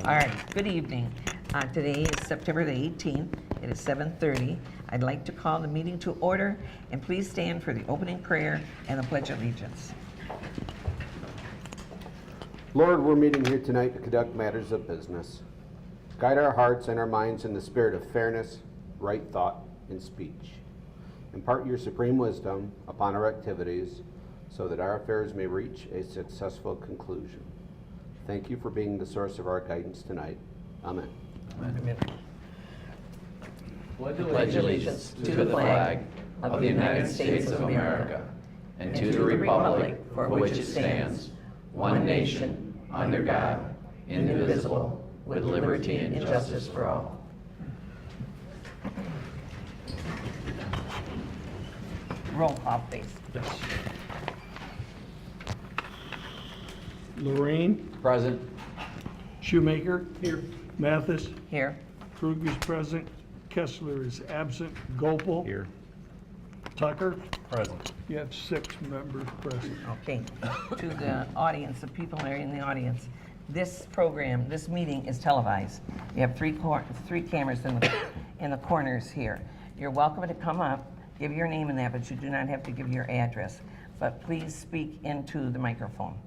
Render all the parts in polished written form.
All right, good evening. Today is September the 18th. It is 7:30. I'd like to call the meeting to order, and please stand for the opening prayer and the Pledge of Allegiance. Lord, we're meeting here tonight to conduct matters of business. Guide our hearts and our minds in the spirit of fairness, right thought, and speech. Impart your supreme wisdom upon our activities so that our affairs may reach a successful conclusion. Thank you for being the source of our guidance tonight. Amen. Amen. Pledge allegiance to the flag of the United States of America and to the republic for which it stands, one nation, under God, indivisible, with liberty and justice for all. Roll call, please. Lorraine, Present. Shoemaker. Here. Mathis, Here. Krug is present, Kessler is absent, Gopal. Here. Tucker. Present. You have 6 members present. Okay. To the audience, the people that are in the audience, this program, this meeting is televised. You have three cameras in the corners here. You're welcome to come up, give your name and that, but you do not have to give your address. But please speak into the microphone.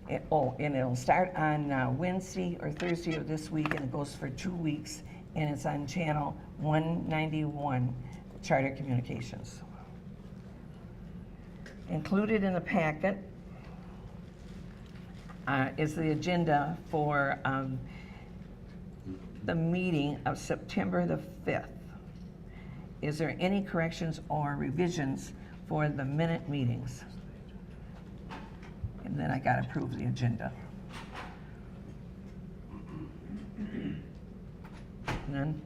And it'll start on Wednesday or Thursday of this week, and it goes for 2 weeks, and it's on channel 191, Charter Communications. Included in the packet is the agenda for the meeting of September the 5th. Is there any corrections or revisions for the minute meetings? And then I got to approve the agenda. None?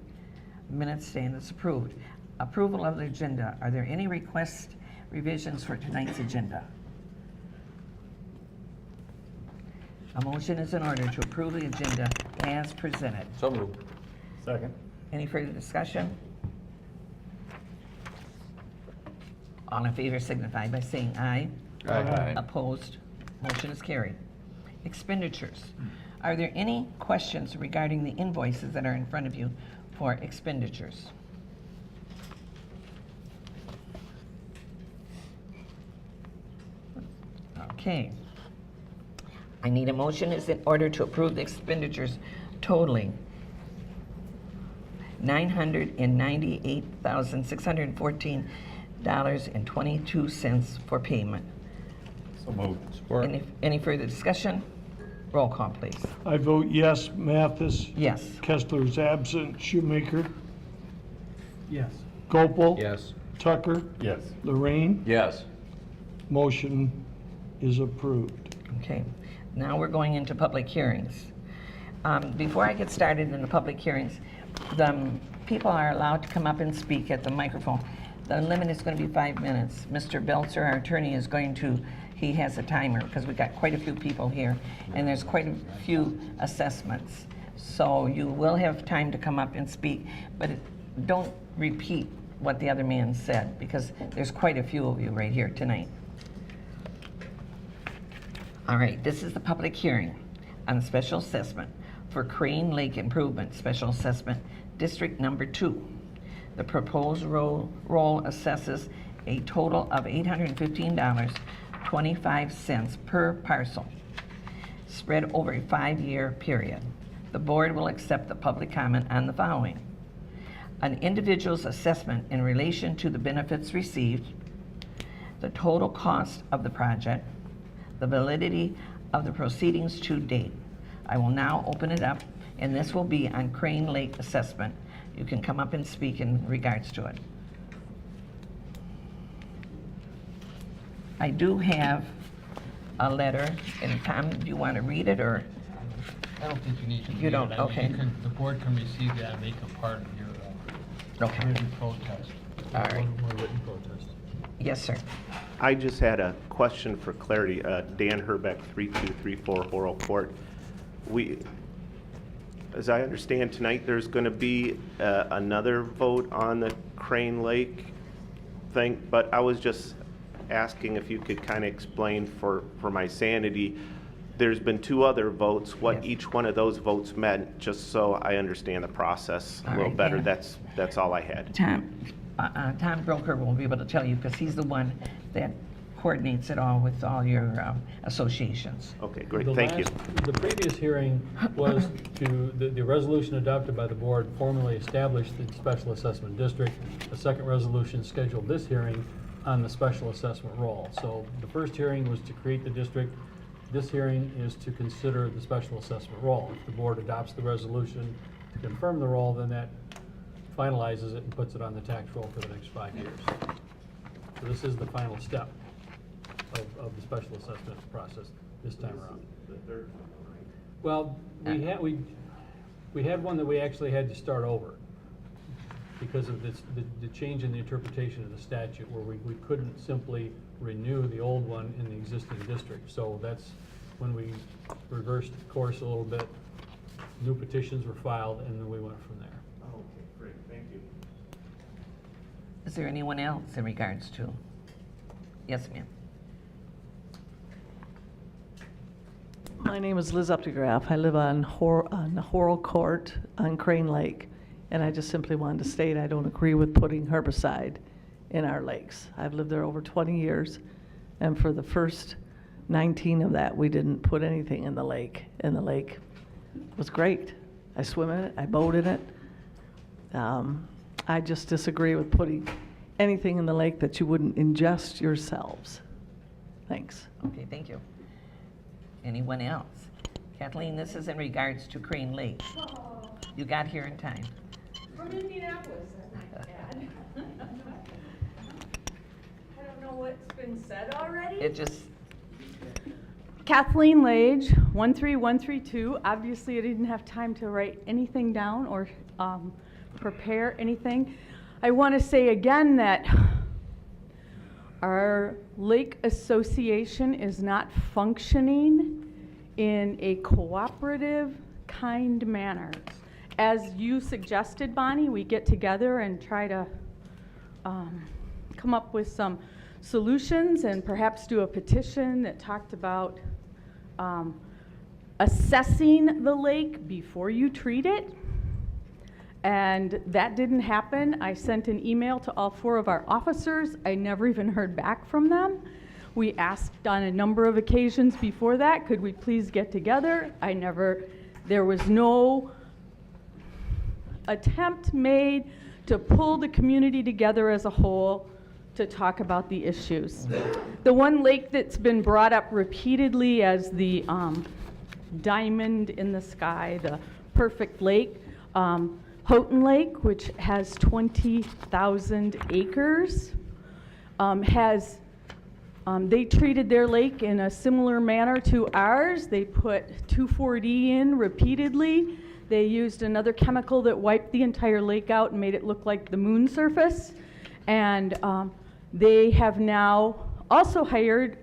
Minutes stand as approved. Approval of the agenda. Are there any requests, revisions for tonight's agenda? A motion is in order to approve the agenda as presented. So moved. Second. Any further discussion? All in favor signify by saying aye. Aye. Opposed? Motion is carried. Expenditures. Are there any questions regarding the invoices that are in front of you for expenditures? Okay. I need a motion is in order to approve the expenditures totaling $998,614.22 for payment. So moved. Support. Any further discussion? Roll call, please. I vote yes. Mathis. Yes. Kessler is absent, Shoemaker. Yes. Gopal. Yes. Tucker. Yes. Lorraine. Yes. Motion is approved. Okay, now we're going into public hearings. Before I get started in the public hearings, the people are allowed to come up and speak at the microphone. The limit is going to be 5 minutes. Mr. Belzer, our attorney, is going to, he has a timer because we've got quite a few people here and there's quite a few assessments. So you will have time to come up and speak, but don't repeat what the other man said because there's quite a few of you right here tonight. All right, this is the public hearing on the special assessment for Crane Lake Improvement Special Assessment District Number 2. The proposed roll assesses a total of $815.25 per parcel, spread over a 5-year period. The board will accept the public comment on the following: an individual's assessment in relation to the benefits received, the total cost of the project, the validity of the proceedings to date. I will now open it up, and this will be on Crane Lake assessment. You can come up and speak in regards to it. I do have a letter, and Tom, do you want to read it, or? I don't think you need to read You don't, it. I mean, okay. the board can receive that and make a part of your Okay. written protest. All right. Or written protest. Yes, sir. I just had a question for clarity. Dan Herbeck, 3234 Horrell Court. As I understand tonight, there's going to be another vote on the Crane Lake thing, but I was just asking if you could kind of explain for my sanity there's been 2 other votes, what Yes. each one of those votes meant, just so I understand the process a All little right, better. yeah. That's all I had. Tom Broker will be able to tell you, because he's the one that coordinates it all with all your associations. Okay, great, The thank you. The previous hearing was the resolution adopted by the board formally established the special assessment district. The second resolution scheduled this hearing on the special assessment roll. So the first hearing was to create the district. This hearing is to consider the special assessment roll. If the board adopts the resolution to confirm the roll, then that finalizes it and puts it on the tax roll for the next 5 years. So this is the final step of the special assessment process this time around. Well, we had one that we actually had to start over because of this, the change in the interpretation of the statute, where we couldn't simply renew the old one in the existing district. So that's when we reversed course a little bit. New petitions were filed, and then we went from there. Okay, great, thank you. Is there anyone else in regards to? Yes, ma'am. My name is Liz Updegraff. I live on Horrell Court on Crane Lake, and I just simply wanted to state I don't agree with putting herbicide in our lakes. I've lived there over 20 years, and for the first 19 of that, we didn't put anything in the lake, and the lake was great. I swim in it, I boat in it. I just disagree with putting anything in the lake that you wouldn't ingest yourselves. Thanks. Okay, thank you. Anyone else? Kathleen, this is in regards to Crane Lake. You got here in time. From Indianapolis, I might add. I don't know what's been said already. It just, Kathleen Lage, 13132. Obviously, I didn't have time to write anything down or prepare anything. I want to say again that our lake association is not functioning in a cooperative, kind manner. As you suggested, Bonnie, we get together and try to come up with some solutions and perhaps do a petition that talked about assessing the lake before you treat it. And that didn't happen. I sent an email to all 4 of our officers. I never even heard back from them. We asked on a number of occasions before that, could we please get together? There was no attempt made to pull the community together as a whole to talk about the issues. The one lake that's been brought up repeatedly as the diamond in the sky, the perfect lake, Houghton Lake, which has 20,000 acres, they treated their lake in a similar manner to ours. They put 2,4-D in repeatedly. They used another chemical that wiped the entire lake out and made it look like the moon surface. And they have now also hired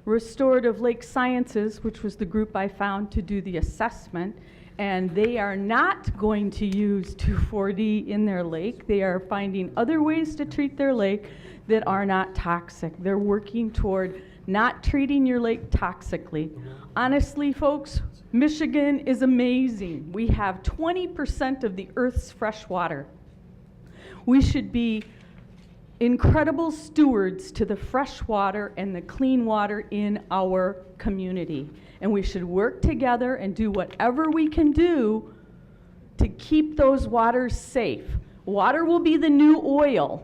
Restorative Lake Sciences, which was the group I found to do the assessment. And they are not going to use 2,4-D in their lake. They are finding other ways to treat their lake that are not toxic. They're working toward not treating your lake toxically. Honestly, folks, Michigan is amazing. We have 20% of the Earth's fresh water. We should be incredible stewards to the fresh water and the clean water in our community. And we should work together and do whatever we can do to keep those waters safe. Water will be the new oil.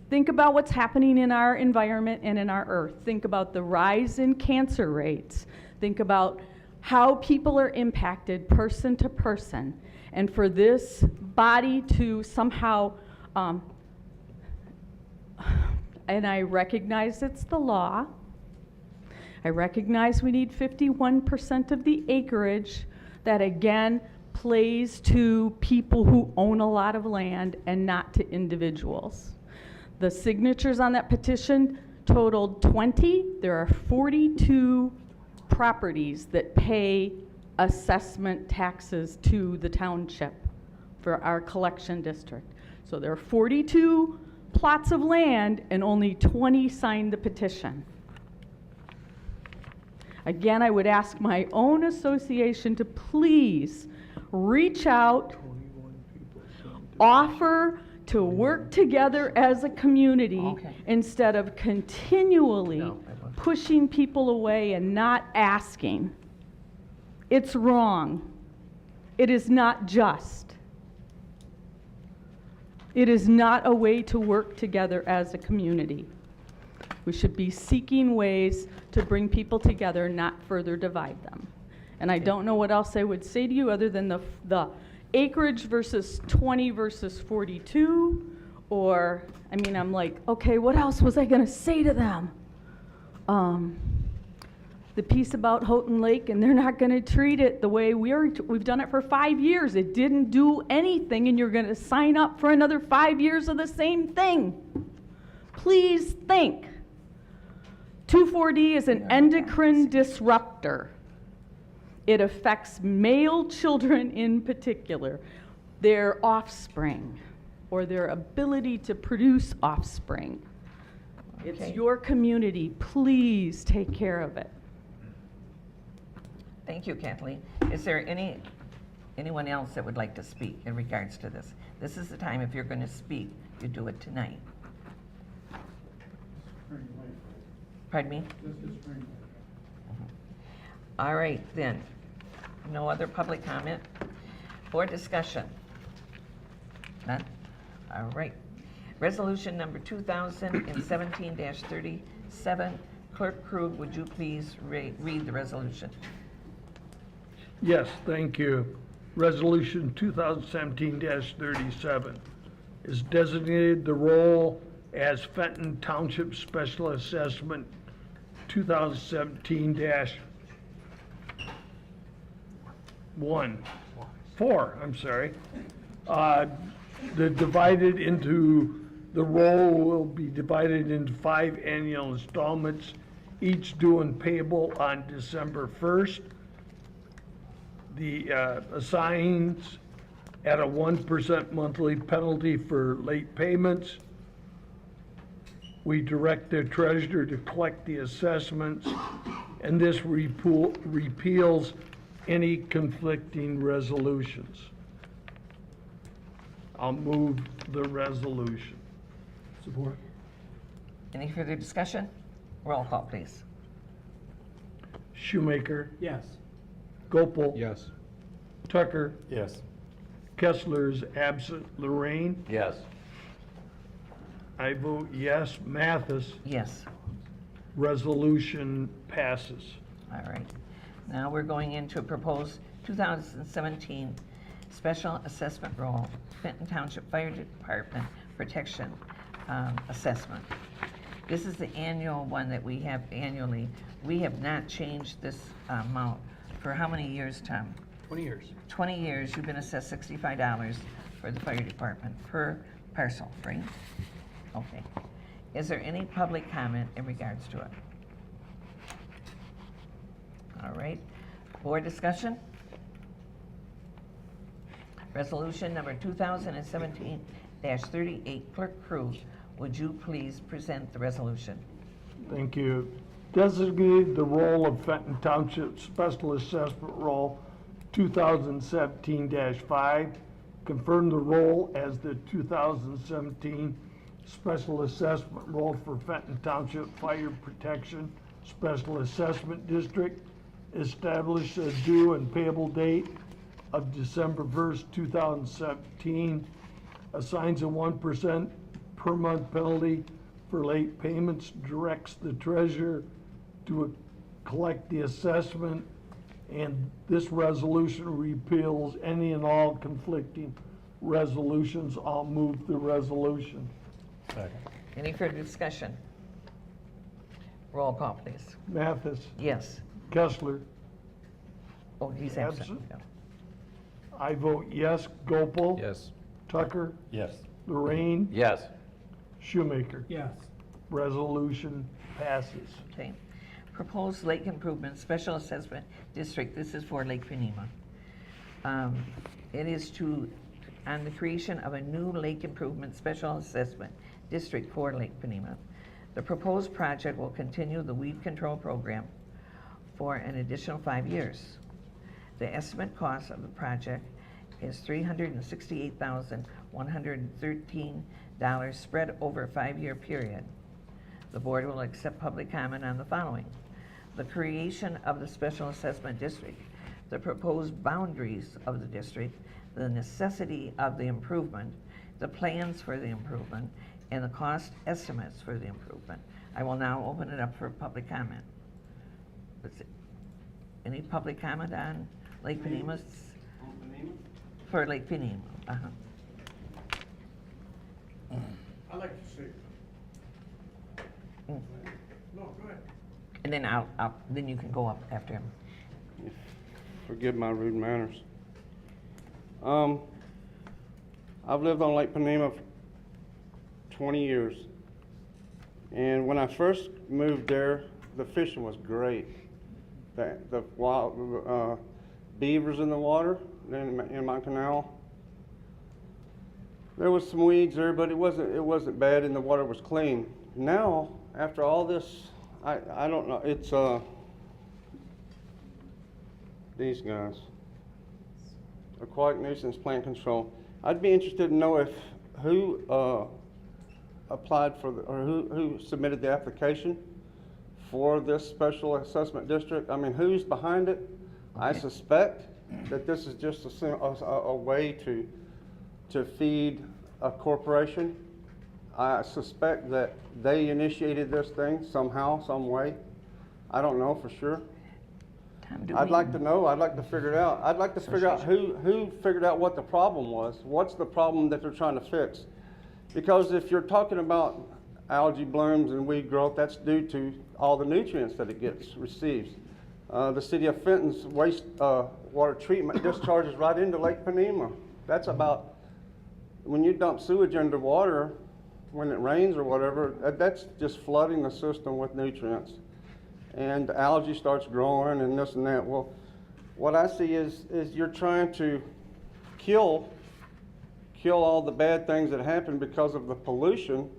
Think about what's happening in our environment and in our earth. Think about the rise in cancer rates. Think about how people are impacted person to person. And for this body to somehow, and I recognize it's the law. I recognize we need 51% of the acreage. That again plays to people who own a lot of land and not to individuals. The signatures on that petition totaled 20. There are 42 properties that pay assessment taxes to the township for our collection district. So there are 42 plots of land and only 20 signed the petition. Again, I would ask my own association to please reach out, offer to work together as a community Okay. instead of continually No, I won't. pushing people away and not asking. It's wrong. It is not just. It is not a way to work together as a community. We should be seeking ways to bring people together, not further divide them. And I don't know what else I would say to you other than the acreage versus 20 versus 42, or, I mean, I'm like, okay, what else was I gonna say to them? The piece about Houghton Lake, and they're not gonna treat it the way we've done it for 5 years. It didn't do anything, and you're gonna sign up for another 5 years of the same thing. Please think. 2,4-D is an endocrine disruptor. It affects male children in particular, their offspring, or their ability to produce offspring. It's Okay. your community. Please take care of it. Thank you, Kathleen. Is there anyone else that would like to speak in regards to this? This is the time, if you're going to speak, you do it tonight. Pardon me? All right, then. No other public comment or discussion? None? All right. Resolution number 2017-37. Clerk Krug, would you please read the resolution? Yes, thank you. Resolution 2017-37 is designated the role as Fenton Township Special Assessment 2017-4, I'm sorry. The role will be divided into 5 annual installments, each due and payable on December 1st. The assigns at a 1% monthly penalty for late payments. We direct the treasurer to collect the assessments, and this repeals any conflicting resolutions. I'll move the resolution. Support. Any further discussion? Roll call, please. Shoemaker, Yes. Gopel. Yes. Tucker, Yes. Kessler is absent. Lorraine, Yes. I vote yes. Mathis, Yes. resolution passes. All right. Now we're going into a proposed 2017 Special Assessment Role, Fenton Township Fire Department Protection Assessment. This is the annual one that we have annually. We have not changed this amount for how many years, Tom? 20 years. 20 years, you've been assessed $65 for the fire department per parcel, right? Okay. Is there any public comment in regards to it? All right. Board discussion? Resolution number 2017-38. Clerk Krug, would you please present the resolution? Thank you. Designated the role of Fenton Township Special Assessment Role 2017-5. Confirm the role as the 2017 Special Assessment Role for Fenton Township Fire Protection Special Assessment District. Establish a due and payable date of December 1st, 2017. Assigns a 1% per month penalty for late payments. Directs the treasurer to collect the assessment. And this resolution repeals any and all conflicting resolutions. I'll move the resolution. Any further discussion? Roll call, please. Mathis, Yes. Kessler, Oh, he's absent. Absent. I vote yes. Gopel. Yes. Tucker, Yes. Lorraine, Yes. Shoemaker. Yes. Resolution passes. Okay. Proposed Lake Improvement Special Assessment District. This is for Lake Penema. It is on the creation of a new Lake Improvement Special Assessment District for Lake Penema. The proposed project will continue the weed control program for an additional 5 years. The estimate cost of the project is $368,113 spread over a 5-year period. The board will accept public comment on the following: the creation of the special assessment district, the proposed boundaries of the district, the necessity of the improvement, the plans for the improvement, and the cost estimates for the improvement. I will now open it up for public comment. Any public comment on Lake Penima's? For Lake Penima. I'd like to see. Mm. No, go ahead. And then then you can go up after him. Forgive my rude manners. I've lived on Lake Penima for 20 years. And when I first moved there, the fishing was great. The wild beavers in the water in my canal. There was some weeds there, but it wasn't bad, and the water was clean. Now, after all this, I don't know. It's these guys, Aquatic Nuisance Plant Control. I'd be interested to know who applied for or who submitted the application for this special assessment district. I mean, who's behind it? I suspect that this is just a way to feed a corporation. I suspect that they initiated this thing somehow, some way. I don't know for sure. I'd like to know. I'd like to figure it out. I'd like to figure out who figured out what the problem was. What's the problem that they're trying to fix? Because if you're talking about algae blooms and weed growth, that's due to all the nutrients that it receives. The city of Fenton's waste water treatment discharges right into Lake Penima. That's about, when you dump sewage into water, when it rains or whatever, that's just flooding the system with nutrients. And the algae starts growing and this and that. Well, what I see is you're trying to kill all the bad things that happen because of the pollution,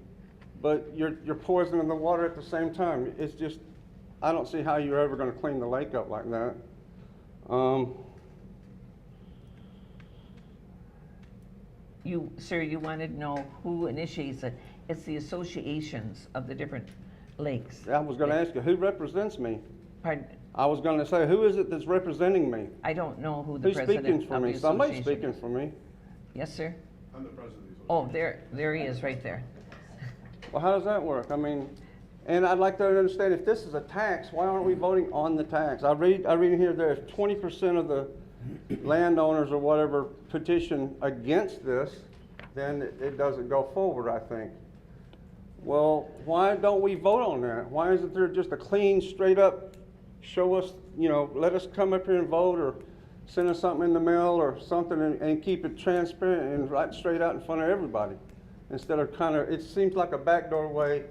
but you're poisoning the water at the same time. It's just, I don't see how you're ever going to clean the lake up like that. Sir, you wanted to know who initiates it. It's the associations of the different lakes. I was going to ask you, who represents me? Pardon? I was going to say, who is it that's representing me? I don't know who the Who's president speaking for of me? the Somebody's association speaking for me. Yes, sir? I'm the president of the Oh, there he is, right there. Well, how does that work? I mean, and I'd like to understand, if this is a tax, why aren't we voting on the tax? I read in here that if 20% of the landowners or whatever petition against this, then it doesn't go forward, I think. Well, why don't we vote on that? Why isn't there just a clean, straight up, show us, let us come up here and vote, or send us something in the mail or something, and keep it transparent and right straight out in front of everybody, instead of it seems like a backdoor way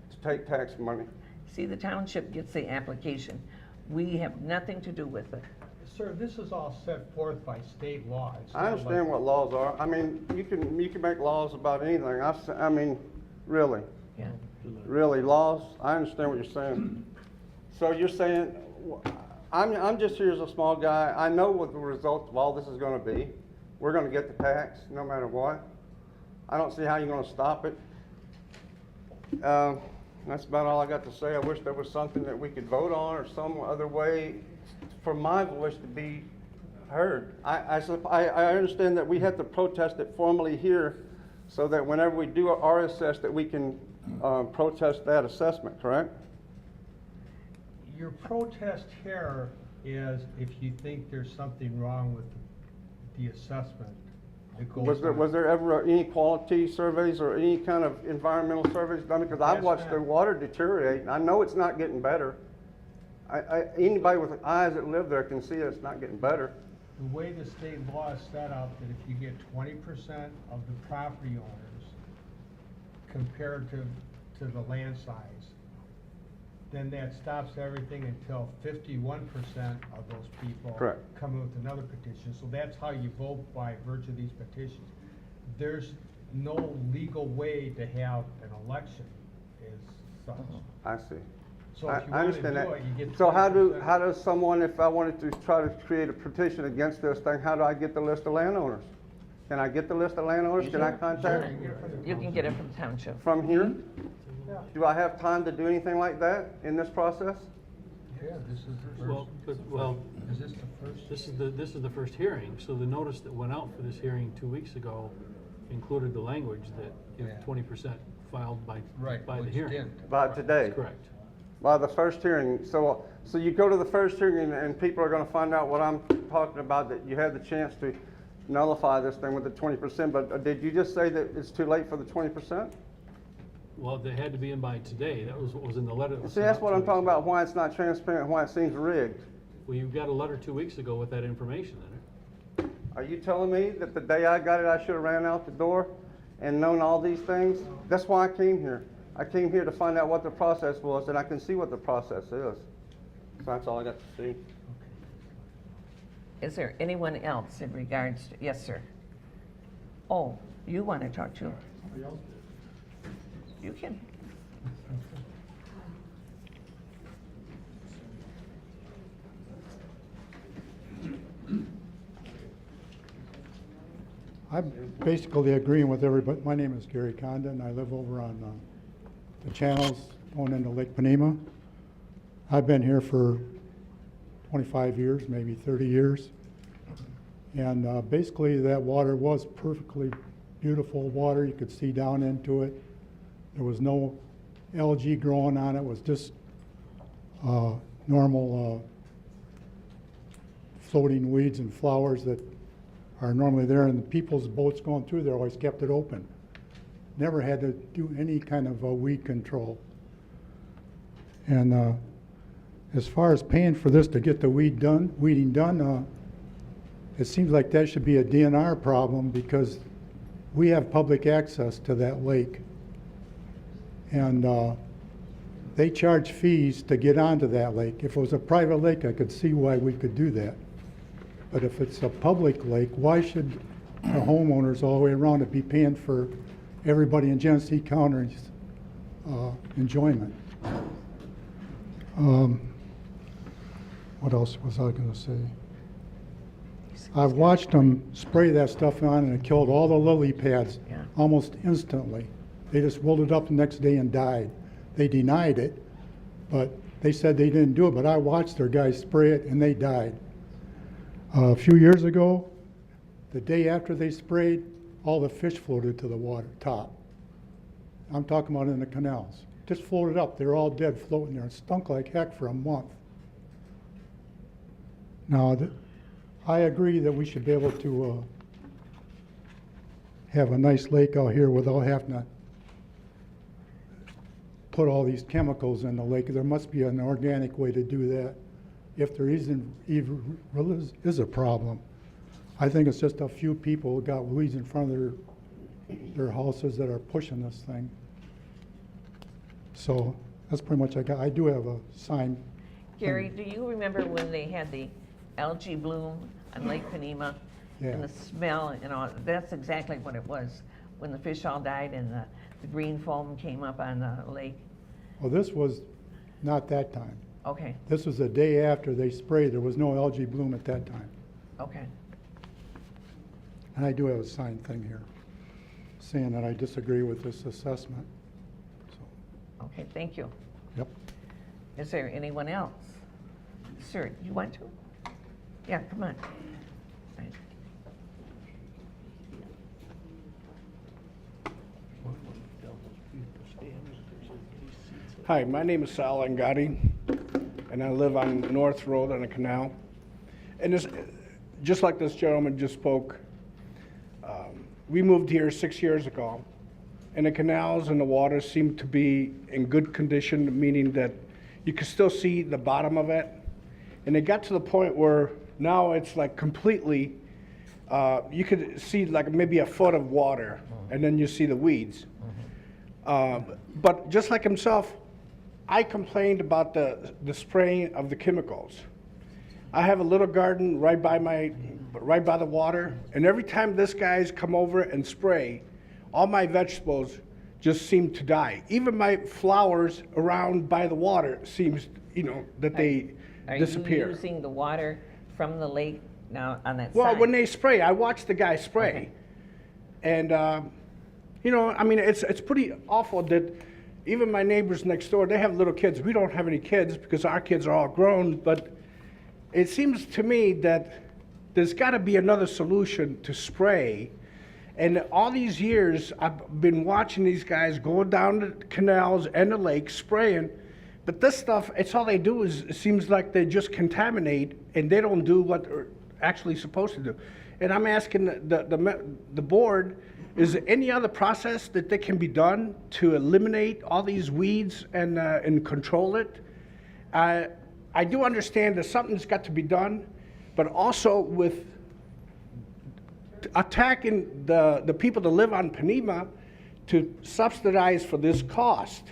to take tax money. See, the township gets the application. We have nothing to do with it. Sir, this is all set forth by state law. I understand what laws are. I mean, you can make laws about anything. I mean, really. Yeah. Really, laws, I understand what you're saying. So you're saying, I'm just here as a small guy. I know what the result of all this is going to be. We're going to get the tax no matter what. I don't see how you're going to stop it. That's about all I got to say. I wish there was something that we could vote on, or some other way for my voice to be heard. I understand that we have to protest it formally here, so that whenever we do our assess, that we can protest that assessment, correct? Your protest here is if you think there's something wrong with the assessment. Was there ever any quality surveys or any kind of environmental surveys done? Because I've watched the water deteriorate, and I know it's not getting better. Anybody with eyes that live there can see that it's not getting better. The way the state law is set up, that if you get 20% of the property owners compared to the land size, then that stops everything until 51% of those people come in with another petition. So that's how you vote by virtue of these petitions. There's no legal way to have an election as such. I see. So if you I want to do understand that. it, you get So how 20%. does someone, if I wanted to try to create a petition against this thing, how do I get the list of landowners? Can I get the list of landowners? Can I contact You can get it from Township. from here? Do I have time to do anything like that in this process? Yeah, this is the Well, first. well, Is this the first? this is the first hearing, so the notice that went out for this hearing 2 weeks ago included the language that Yeah. if 20% filed by the Which hearing. didn't. By today? Correct. By the first hearing. So you go to the first hearing and people are gonna find out what I'm talking about, that you had the chance to nullify this thing with the 20%, but did you just say that it's too late for the 20%? Well, they had to be in by today. That was what was in the letter. that was See, sent that's out what 2 I'm weeks talking ago. about, why it's not transparent, why it seems rigged. Well, you got a letter 2 weeks ago with that information in it. Are you telling me that the day I got it, I should have ran out the door and known all these things? That's why I came here. I came here to find out what the process was, and I can see what the process is. So that's all I got to see. Is there anyone else in regards to, yes, sir? Oh, you want to talk to? You can. I'm basically agreeing with everybody. My name is Gary Condon. I live over on the channels going into Lake Panema. I've been here for 25 years, maybe 30 years. And basically that water was perfectly beautiful water. You could see down into it. There was no algae growing on it. It was just normal floating weeds and flowers that are normally there, and the people's boats going through there always kept it open. Never had to do any kind of weed control. And as far as paying for this to get the weeding done, it seems like that should be a DNR problem, because we have public access to that lake. And they charge fees to get onto that lake. If it was a private lake, I could see why we could do that. But if it's a public lake, why should the homeowners all the way around it be paying for everybody in Genesee County's enjoyment? What else was I going to say? I've watched them spray that stuff on, and it killed all the lily pads almost instantly. They just wilted up the next day and died. They denied it, but they said they didn't do it, but I watched their guys spray it, and they died. A few years ago, the day after they sprayed, all the fish floated to the water top. I'm talking about in the canals. Just floated up. They were all dead floating there. It stunk like heck for a month. Now, I agree that we should be able to have a nice lake out here without having to put all these chemicals in the lake. There must be an organic way to do that, if there even is a problem. I think it's just a few people who got weeds in front of their houses that are pushing this thing. So that's pretty much I got. I do have a sign. Gary, do you remember when they had the algae bloom on Lake Panema? Yeah. And the smell and all? That's exactly what it was, when the fish all died and the green foam came up on the lake. Well, this was not that time. Okay, This was the day after they sprayed. There was no algae bloom at that time. okay. And I do have a signed thing here saying that I disagree with this assessment. So, Okay, thank you. yep. Is there anyone else? Sir, you want to? Yeah, come on. Right. Hi, my name is Sal Angati, and I live on North Road on a canal. And this, just like this gentleman just spoke, we moved here 6 years ago, and the canals and the water seem to be in good condition, meaning that you can still see the bottom of it. And it got to the point where now it's like completely, you could see like maybe a foot of water, and then you see the weeds. But just like himself, I complained about the spraying of the chemicals. I have a little garden right by the water, and every time this guy's come over and spray, all my vegetables just seem to die. Even my flowers around by the water seems, that they disappear. Are you using the water from the lake now on that side? Well, when they spray, I watch the guy spray. Okay. And, it's pretty awful that even my neighbors next door, they have little kids. We don't have any kids because our kids are all grown, but it seems to me that there's got to be another solution to spray. And all these years, I've been watching these guys go down the canals and the lakes spraying, but this stuff, it's all they do is, it seems like they just contaminate and they don't do what they're actually supposed to do. And I'm asking the board, is there any other process that can be done to eliminate all these weeds and control it? I do understand that something's got to be done, but also with attacking the people that live on Panema to subsidize for this cost.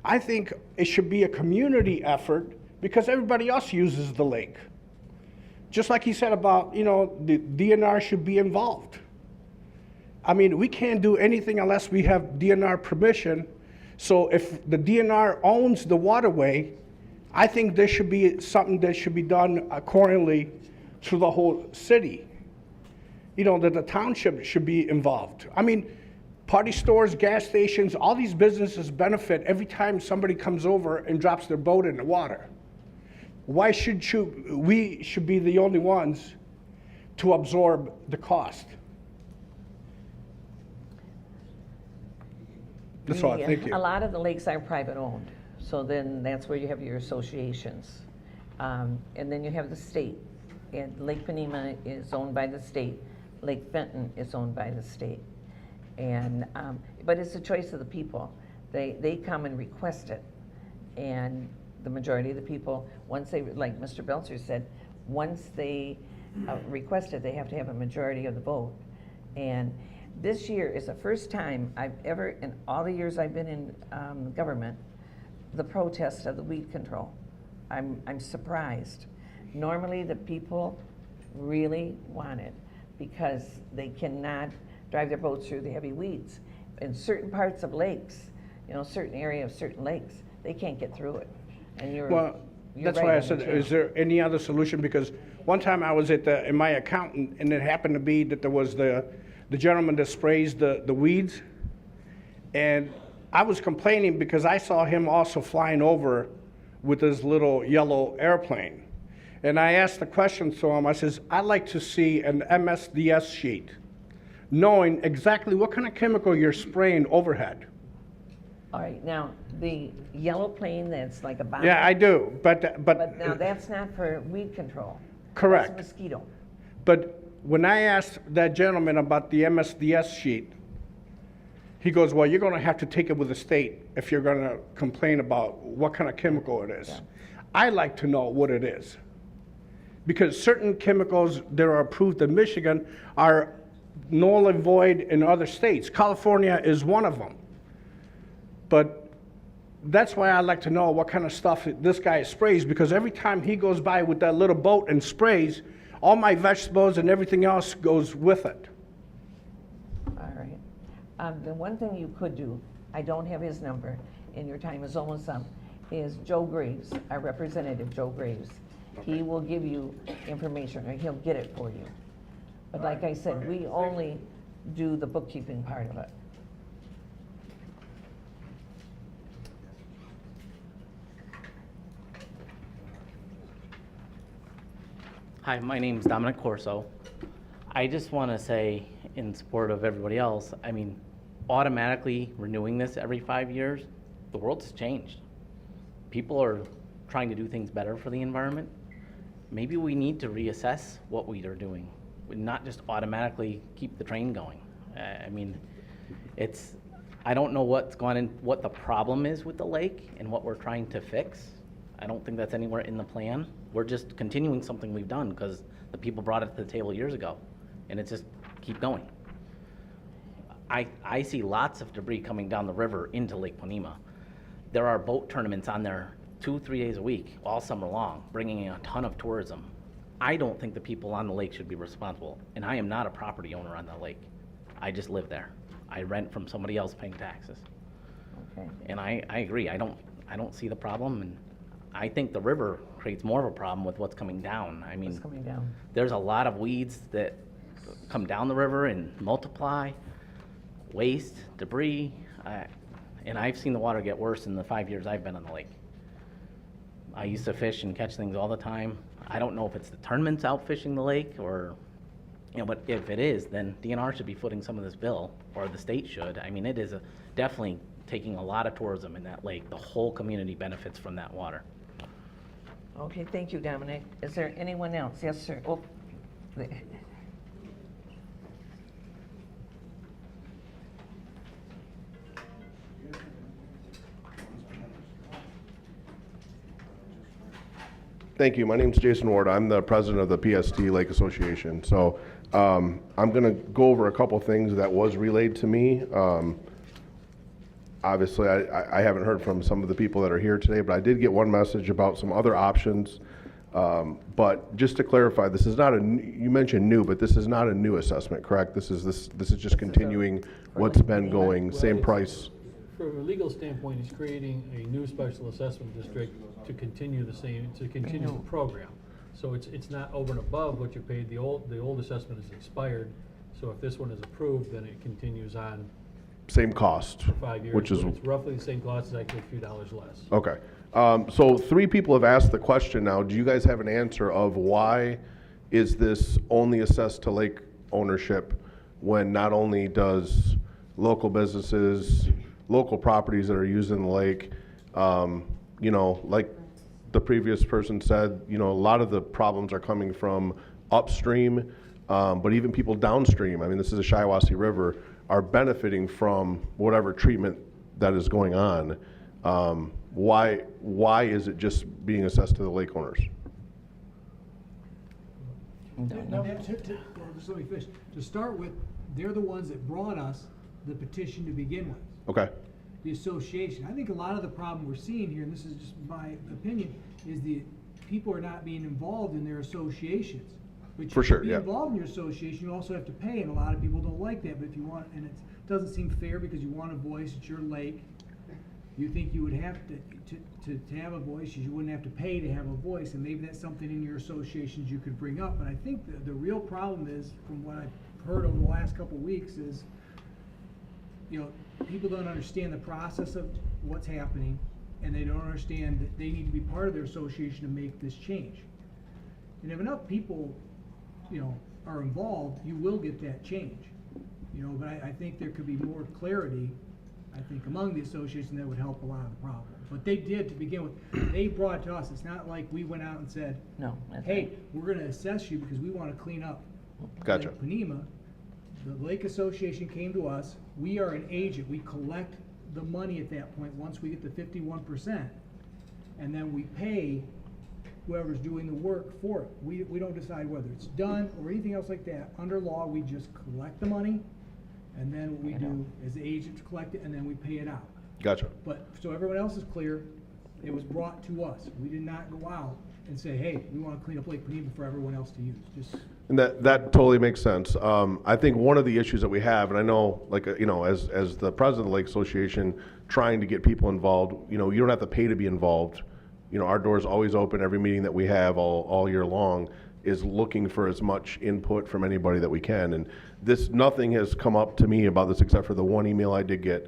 I think it should be a community effort because everybody else uses the lake. Just like he said about, the DNR should be involved. I mean, we can't do anything unless we have DNR permission. So if the DNR owns the waterway, I think there should be something that should be done accordingly through the whole city. That the township should be involved. I mean, party stores, gas stations, all these businesses benefit every time somebody comes over and drops their boat in the water. Why should we should be the only ones to absorb the cost? That's all. Thank you. A lot of the lakes are private owned, so then that's where you have your associations. And then you have the state. And Lake Panema is owned by the state. Lake Fenton is owned by the state. And, but it's a choice of the people. They come and request it. And the majority of the people, once they, like Mr. Belcher said, once they request it, they have to have a majority of the vote. And this year is the first time I've ever, in all the years I've been in government, the protest of the weed control. I'm surprised. Normally the people really want it because they cannot drive their boats through the heavy weeds. In certain parts of lakes, certain area of certain lakes, they can't get through it. And you're that's right why I on said, the is there any other solution? Because one time I was in my accountant, and it happened to be that there was the gentleman that sprays the weeds, and I was complaining because I saw him also flying over with his little yellow airplane. And I asked the question to him, I says, I'd like to see an MSDS sheet, knowing exactly what kind of chemical you're spraying overhead. All right, now, the yellow plane that's like a bomb. Yeah, I do, but now that's not for weed control. correct. That's mosquito. But when I asked that gentleman about the MSDS sheet, he goes, well, you're going to have to take it with the state if you're going to complain about what kind of chemical it is. Yeah. I like to know what it is. Because certain chemicals that are approved in Michigan are null and void in other states. California is one of them. But that's why I like to know what kind of stuff this guy sprays, because every time he goes by with that little boat and sprays, all my vegetables and everything else goes with it. All right. The one thing you could do, I don't have his number, and your time is almost up, is Joe Graves, our representative, Joe Graves. He will give you information, or he'll get it for you. But like I said, we only do the bookkeeping part of it. Hi, my name's Dominic Corso. I just want to say, in support of everybody else, I mean, automatically renewing this every 5 years, the world's changed. People are trying to do things better for the environment. Maybe we need to reassess what we are doing, not just automatically keep the train going. I mean, I don't know what's gone in, what the problem is with the lake and what we're trying to fix. I don't think that's anywhere in the plan. We're just continuing something we've done because the people brought it to the table years ago, and it's just keep going. I see lots of debris coming down the river into Lake Panema. There are boat tournaments on there 2-3 days a week, all summer long, bringing in a ton of tourism. I don't think the people on the lake should be responsible, and I am not a property owner on the lake. I just live there. I rent from somebody else paying taxes. Okay. And I agree, I don't see the problem, and I think the river creates more of a problem with what's coming down. I mean, What's coming down? there's a lot of weeds that come down the river and multiply, waste, debris, and I've seen the water get worse in the 5 years I've been on the lake. I used to fish and catch things all the time. I don't know if it's the tournaments out fishing the lake or, but if it is, then DNR should be footing some of this bill, or the state should. I mean, it is definitely taking a lot of tourism in that lake. The whole community benefits from that water. Okay, thank you, Dominic. Is there anyone else? Yes, sir. Oh, Thank you. My name's Jason Ward. I'm the president of the PST Lake Association. So I'm going to go over a couple things that was relayed to me. Obviously, I haven't heard from some of the people that are here today, but I did get one message about some other options. But just to clarify, this is not you mentioned new, but this is not a new assessment, correct? This is just continuing what's been going, same price. From a legal standpoint, it's creating a new special assessment district to continue the program. So it's not over and above what you paid. The old assessment is expired. So if this one is approved, then it continues on Same cost, for 5 years. which is, but it's roughly the same cost, it's actually a few dollars less. okay. So 3 people have asked the question now. Do you guys have an answer of why is this only assessed to lake ownership when not only does local businesses, local properties that are using the lake, like the previous person said, a lot of the problems are coming from upstream, but even people downstream, I mean, this is a Shiawassee River, are benefiting from whatever treatment that is going on. Why is it just being assessed to the lake owners? Just let me finish. To start with, they're the ones that brought us the petition to begin with. Okay. The association. I think a lot of the problem we're seeing here, and this is just my opinion, is the people are not being involved in their associations. But For sure, to be yeah. involved in your association, you also have to pay, and a lot of people don't like that. But if you want, and it doesn't seem fair because you want a voice, it's your lake. You think you would have to have a voice, you wouldn't have to pay to have a voice, and maybe that's something in your associations you could bring up. But I think the real problem is, from what I've heard over the last couple of weeks, is people don't understand the process of what's happening, and they don't understand that they need to be part of their association to make this change. And if enough people, are involved, you will get that change. But I think there could be more clarity, I think, among the association that would help a lot of the problem. But they did to begin with. They brought it to us. It's not like we went out and said, No. hey, we're going to assess you because we want to clean up Gotcha. Lake Panema. The Lake Association came to us. We are an agent. We collect the money at that point once we get the 51%. And then we pay whoever's doing the work for it. We don't decide whether it's done or anything else like that. Under law, we just collect the money, and then what we do is the agents collect it, and then we pay it out. Gotcha. But, so everyone else is clear, it was brought to us. We did not go out and say, hey, we want to clean up Lake Panema for everyone else to use. Just And that totally makes sense. I think one of the issues that we have, and I know, as the president of the Lake Association, trying to get people involved, you don't have to pay to be involved. Our door's always open. Every meeting that we have all year long is looking for as much input from anybody that we can. And nothing has come up to me about this except for the one email I did get,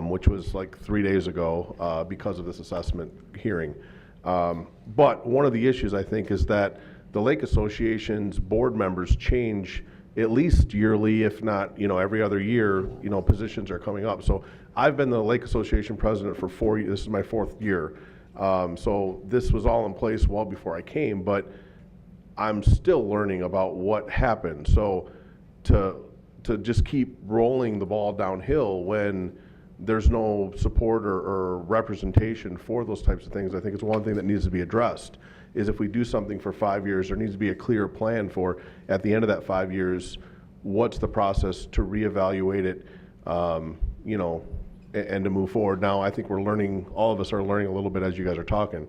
which was like 3 days ago because of this assessment hearing. But one of the issues, I think, is that the Lake Association's board members change at least yearly, if not, every other year, positions are coming up. So I've been the Lake Association president for 4 years. This is my 4th year. So this was all in place well before I came, but I'm still learning about what happened. So to just keep rolling the ball downhill when there's no support or representation for those types of things, I think it's one thing that needs to be addressed, is if we do something for 5 years, there needs to be a clear plan for, at the end of that 5 years, what's the process to reevaluate it, and to move forward. Now, I think all of us are learning a little bit as you guys are talking.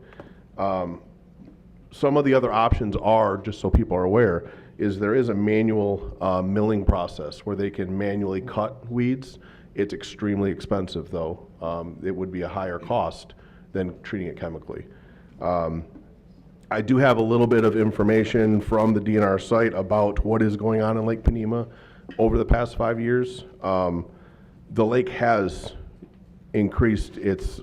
Some of the other options are, just so people are aware, is there is a manual milling process where they can manually cut weeds, It's extremely expensive, though. It would be a higher cost than treating it chemically. I do have a little bit of information from the DNR site about what is going on in Lake Panema over the past 5 years. The lake has increased its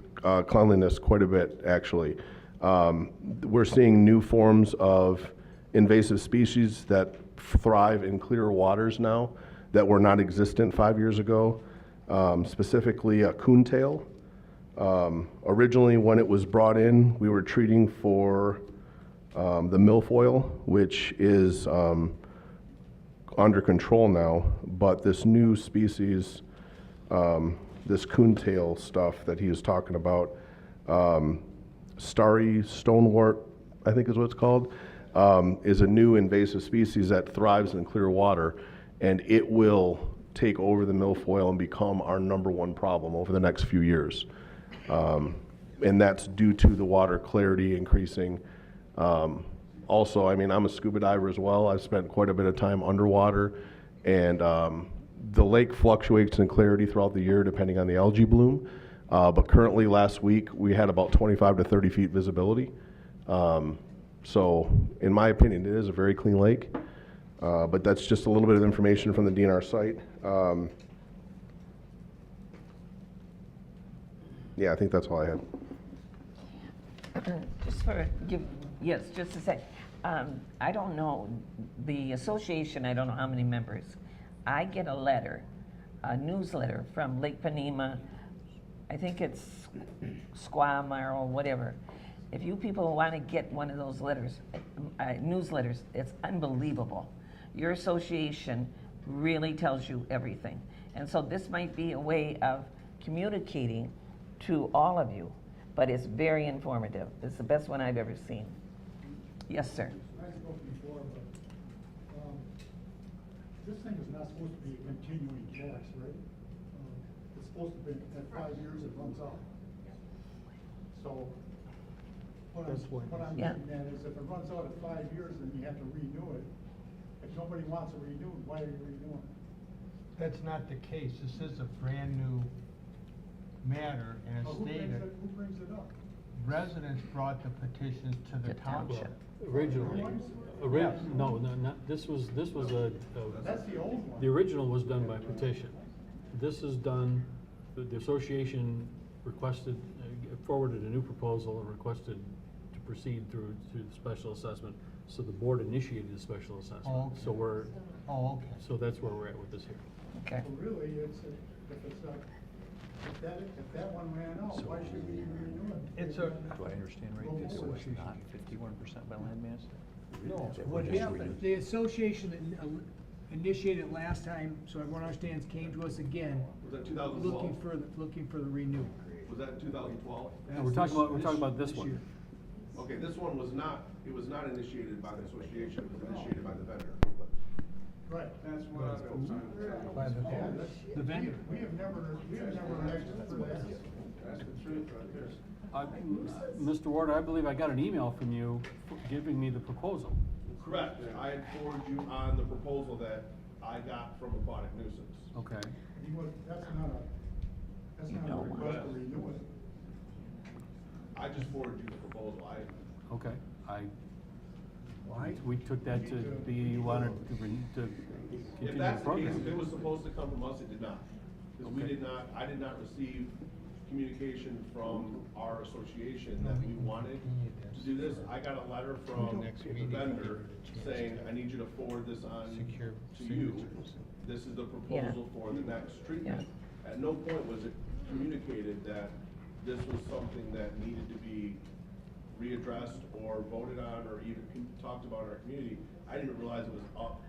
cleanliness quite a bit, actually. We're seeing new forms of invasive species that thrive in clear waters now that were not existent 5 years ago, specifically a coontail. Originally, when it was brought in, we were treating for the milfoil, which is under control now, but this new species, this coontail stuff that he was talking about, starry stonewort, I think is what it's called, is a new invasive species that thrives in clear water, and it will take over the milfoil and become our #1 problem over the next few years. And that's due to the water clarity increasing. Also, I mean, I'm a scuba diver as well. I've spent quite a bit of time underwater, and the lake fluctuates in clarity throughout the year depending on the algae bloom. But currently, last week, we had about 25 to 30 feet visibility. So, in my opinion, it is a very clean lake. But that's just a little bit of information from the DNR site. Yeah, I think that's all I had. Just a sec. I don't know, the association, I don't know how many members. I get a letter, a newsletter from Lake Panema, I think it's Squamish or whatever. If you people want to get one of those letters, newsletters, it's unbelievable. Your association really tells you everything. And so this might be a way of communicating to all of you, but it's very informative. It's the best one I've ever seen. Yes, sir. I spoke before, but this thing is not supposed to be a continuing tax, right? It's supposed to be at 5 years it runs out. So what I'm getting at is if it runs out at 5 years, then you have to renew it. If nobody wants it renewed, why are you renewing it? That's not the case. This is a brand-new matter, and it's stated. Who brings it up? Residents brought the petitions to the township. Originally, no, not, this was a. That's the old one. The original was done by petition. This is done, the association requested, forwarded a new proposal and requested to proceed through the special assessment. So the board initiated the special assessment. Oh, okay. So we're. Oh, okay. So that's where we're at with this here. Okay. So really, if that one ran out, why should we even renew it? It's a, Do I understand right? So it's not 51% by land mass? No, what happened, the association that initiated it last time, so everyone understands, came to us again. Was that 2012? Looking for the renew. Was that 2012? No, we're talking about this one. year. Okay, this one was not, it was not initiated by the association, it was initiated by the vendor. Right. That's what I was by the vendor. We have never asked for that. That's the truth right there. Mr. Ward, I believe I got an email from you giving me the proposal. Correct, I had forwarded you on the proposal that I got from Aquatic Nuisance. Okay. That's not a request to renew it. I just forwarded you the proposal, Okay, we took that to be, you wanted to continue the If that's the case, program. if it was supposed to come from us, it did not. Because I did not receive communication from our association that we wanted to do this. I got a letter from the vendor saying, I need you to forward this on to you. This is the proposal for the next treatment. At no point was it communicated that this was something that needed to be readdressed or voted on or even talked about in our community. I didn't realize it was up.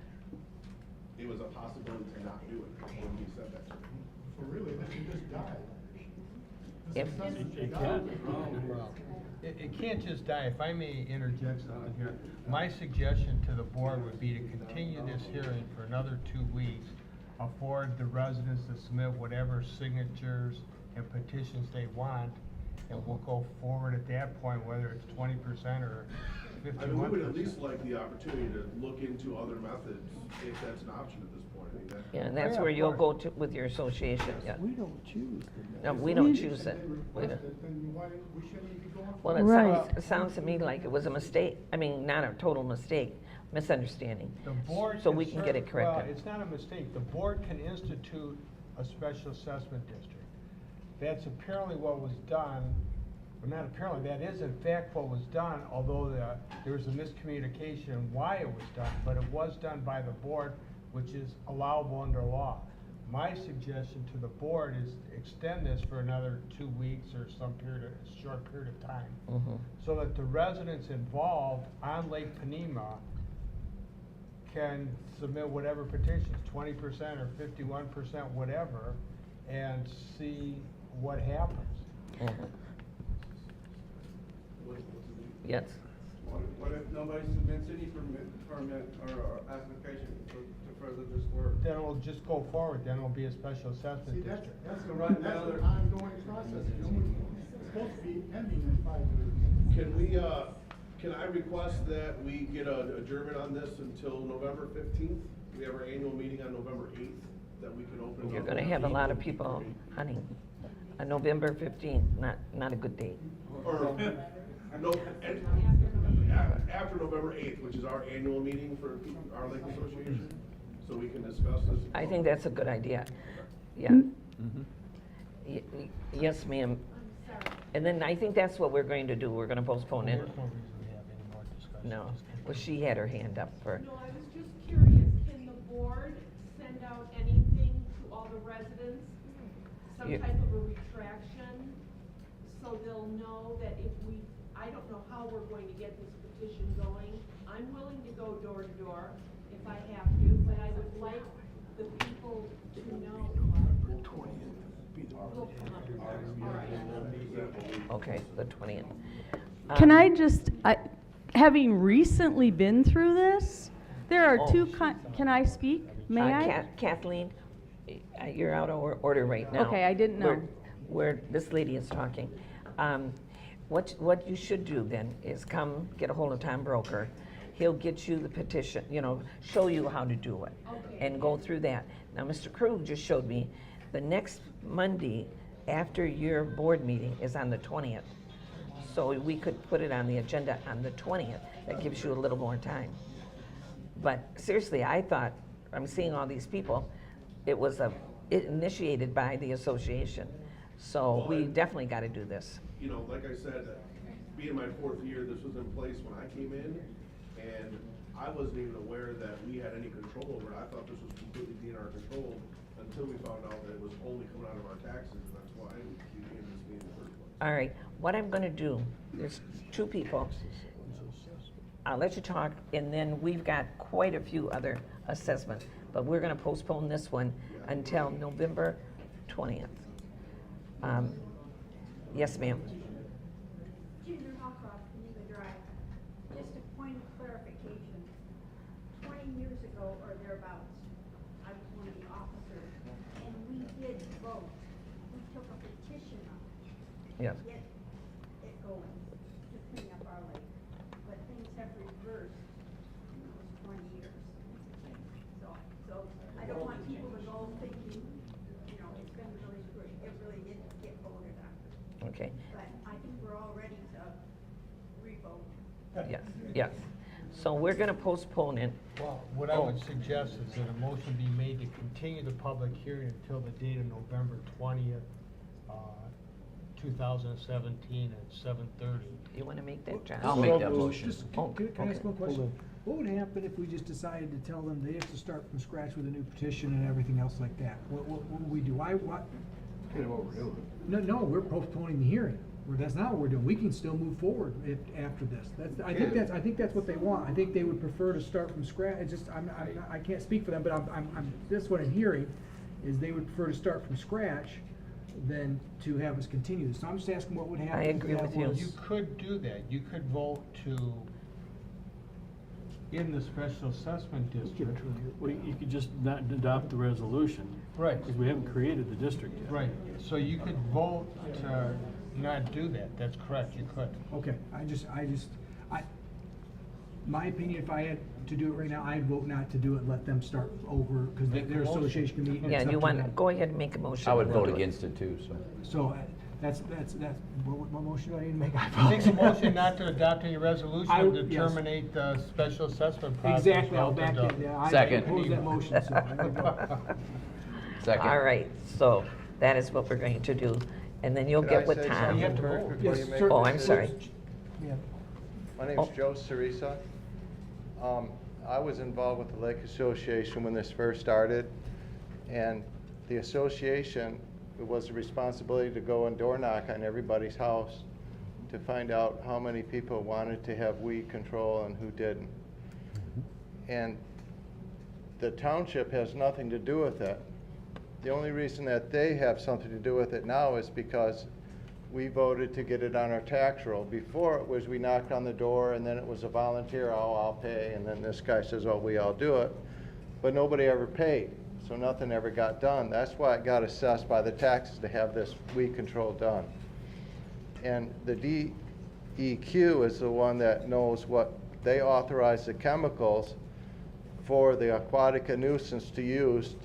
It was a possibility to not do it when he said that to me. So really, this should just die. It can't just die. If I may interject something here, my suggestion to the board would be to continue this hearing for another 2 weeks, afford the residents to submit whatever signatures and petitions they want, and we'll go forward at that point, whether it's 20% or I mean, we would at least like the opportunity to look into other methods, if that's an option at this point. I mean, that. Yeah, and that's where you'll go to with your association, yeah. We don't choose the No, we don't choose it. We don't. Then why, we shouldn't even be going for Well, it. it sounds to me like it was a mistake. I mean, not a total mistake, misunderstanding. The board. So we can get it Well, corrected. it's not a mistake. The board can institute a special assessment district. That's apparently what was done, or not apparently, that is in fact what was done, although there was a miscommunication in why it was done, but it was done by the board, which is allowable under law. My suggestion to the board is to extend this for another 2 weeks or some short period of time, so that the residents involved on Lake Panema can submit whatever petitions, 20% or 51%, whatever, and see what happens. Yes. What if nobody submits any permit or application to further this work? Then it'll just go forward, then it'll be a special assessment See, district. that's Right that's now, an ongoing process. It's supposed to be ending in 5 years. Can we, can I request that we get an adjournment on this until November 15th? We have our annual meeting on November 8th, that we can open. You're gonna have a lot of people hunting. On November 15th, not a good date. Or, no, after November 8th, which is our annual meeting for our Lake Association, so we can discuss this. I think that's a good idea. Yeah. Yes, ma'am. And then I think that's what we're going to do. We're gonna postpone it. There's no reason to have any more discussion. No. Just continue. Well, she had her hand up for, No, I was just curious, can the board send out anything to all the residents? Some Yeah. type of a retraction, so they'll know that if we, I don't know how we're going to get this petition going. I'm willing to go door to door if I have to, but I would like the people to know. We'll come up with that. All right. okay, the 20th. Can I just, having recently been through this, there are two, can I speak? May I? Kathleen, you're out of order right now. Okay, I didn't know. Where this lady is talking. What you should do then is come get a hold of Tom Broker. He'll get you the petition, show you how to do it, and go through that. Now, Mr. Krug just showed me the next Monday after your board meeting is on the 20th. So we could put it on the agenda on the 20th. That gives you a little more time. But seriously, I thought, I'm seeing all these people, it was initiated by the association. So we definitely got to do this. Like I said, being my 4th year, this was in place when I came in, and I wasn't even aware that we had any control over it. I thought this was completely in our control until we found out that it was only coming out of our taxes, and that's why we came to this meeting in the first place. All right, what I'm going to do, there's 2 people. I'll let you talk, and then we've got quite a few other assessments, but we're going to postpone this one until November 20th. Yes, ma'am. Junior Hawcroft, Geneva Drive. Just a point of clarification. 20 years ago or thereabouts, I was one of the officers, and we did vote. We took a petition up Yes. to get it going, to clean up our lake. But things have reversed in those 20 years. So I don't want people to go thinking, it's been really good. It really didn't get voted on. Okay. But I think we're all ready to revote. Yes. So we're going to postpone it. Well, what I would suggest is that a motion be made to continue the public hearing until the date of November 20th, 2017 at 7:30. You want to make that, John? I'll make that motion. Just, can I ask one question? What would happen if we just decided to tell them they have to start from scratch with a new petition and everything else like that? What would we do? No, we're postponing the hearing. That's not what we're doing. We can still move forward after this. I think that's what they want. I think they would prefer to start from scratch. It's just, I can't speak for them, but this is what I'm hearing, is they would prefer to start from scratch than to have us continue this. So I'm just asking what would happen. I agree with you. You could do that. You could vote to, in the special assessment district. Well, you could just not adopt the resolution. Right. Because we haven't created the district yet. Right, so you could vote to not do that, that's correct, you could. Okay, my opinion, if I had to do it right now, I'd vote not to do it, let them start over, because their association can meet. and Yeah, it's you up to want, them. go ahead and make a motion. I would and we'll vote do it. against it too, so. So that's, what motion do I need to make? I Make a apologize. motion not to adopt any resolution I- to yes. terminate the special assessment process. Exactly, I'll relative back to- it, yeah. I Second. oppose that motion, so I would vote. Second. All right, so that is what we're going to do. And then you'll get with Tom. You have to vote. Yes, you make sir. Oh, I'm sorry. Yeah. My name's Joe Cerisa. I was involved with the Lake Association when this first started, and the association, it was the responsibility to go and door knock on everybody's house to find out how many people wanted to have weed control and who didn't. And the township has nothing to do with it. The only reason that they have something to do with it now is because we voted to get it on our tax roll. Before it was we knocked on the door and then it was a volunteer, oh, I'll pay, and then this guy says, oh, we all do it. But nobody ever paid, so nothing ever got done. That's why it got assessed by the taxes to have this weed control done. And the DEQ is the one that knows what, they authorize the chemicals for the aquatic nuisance to use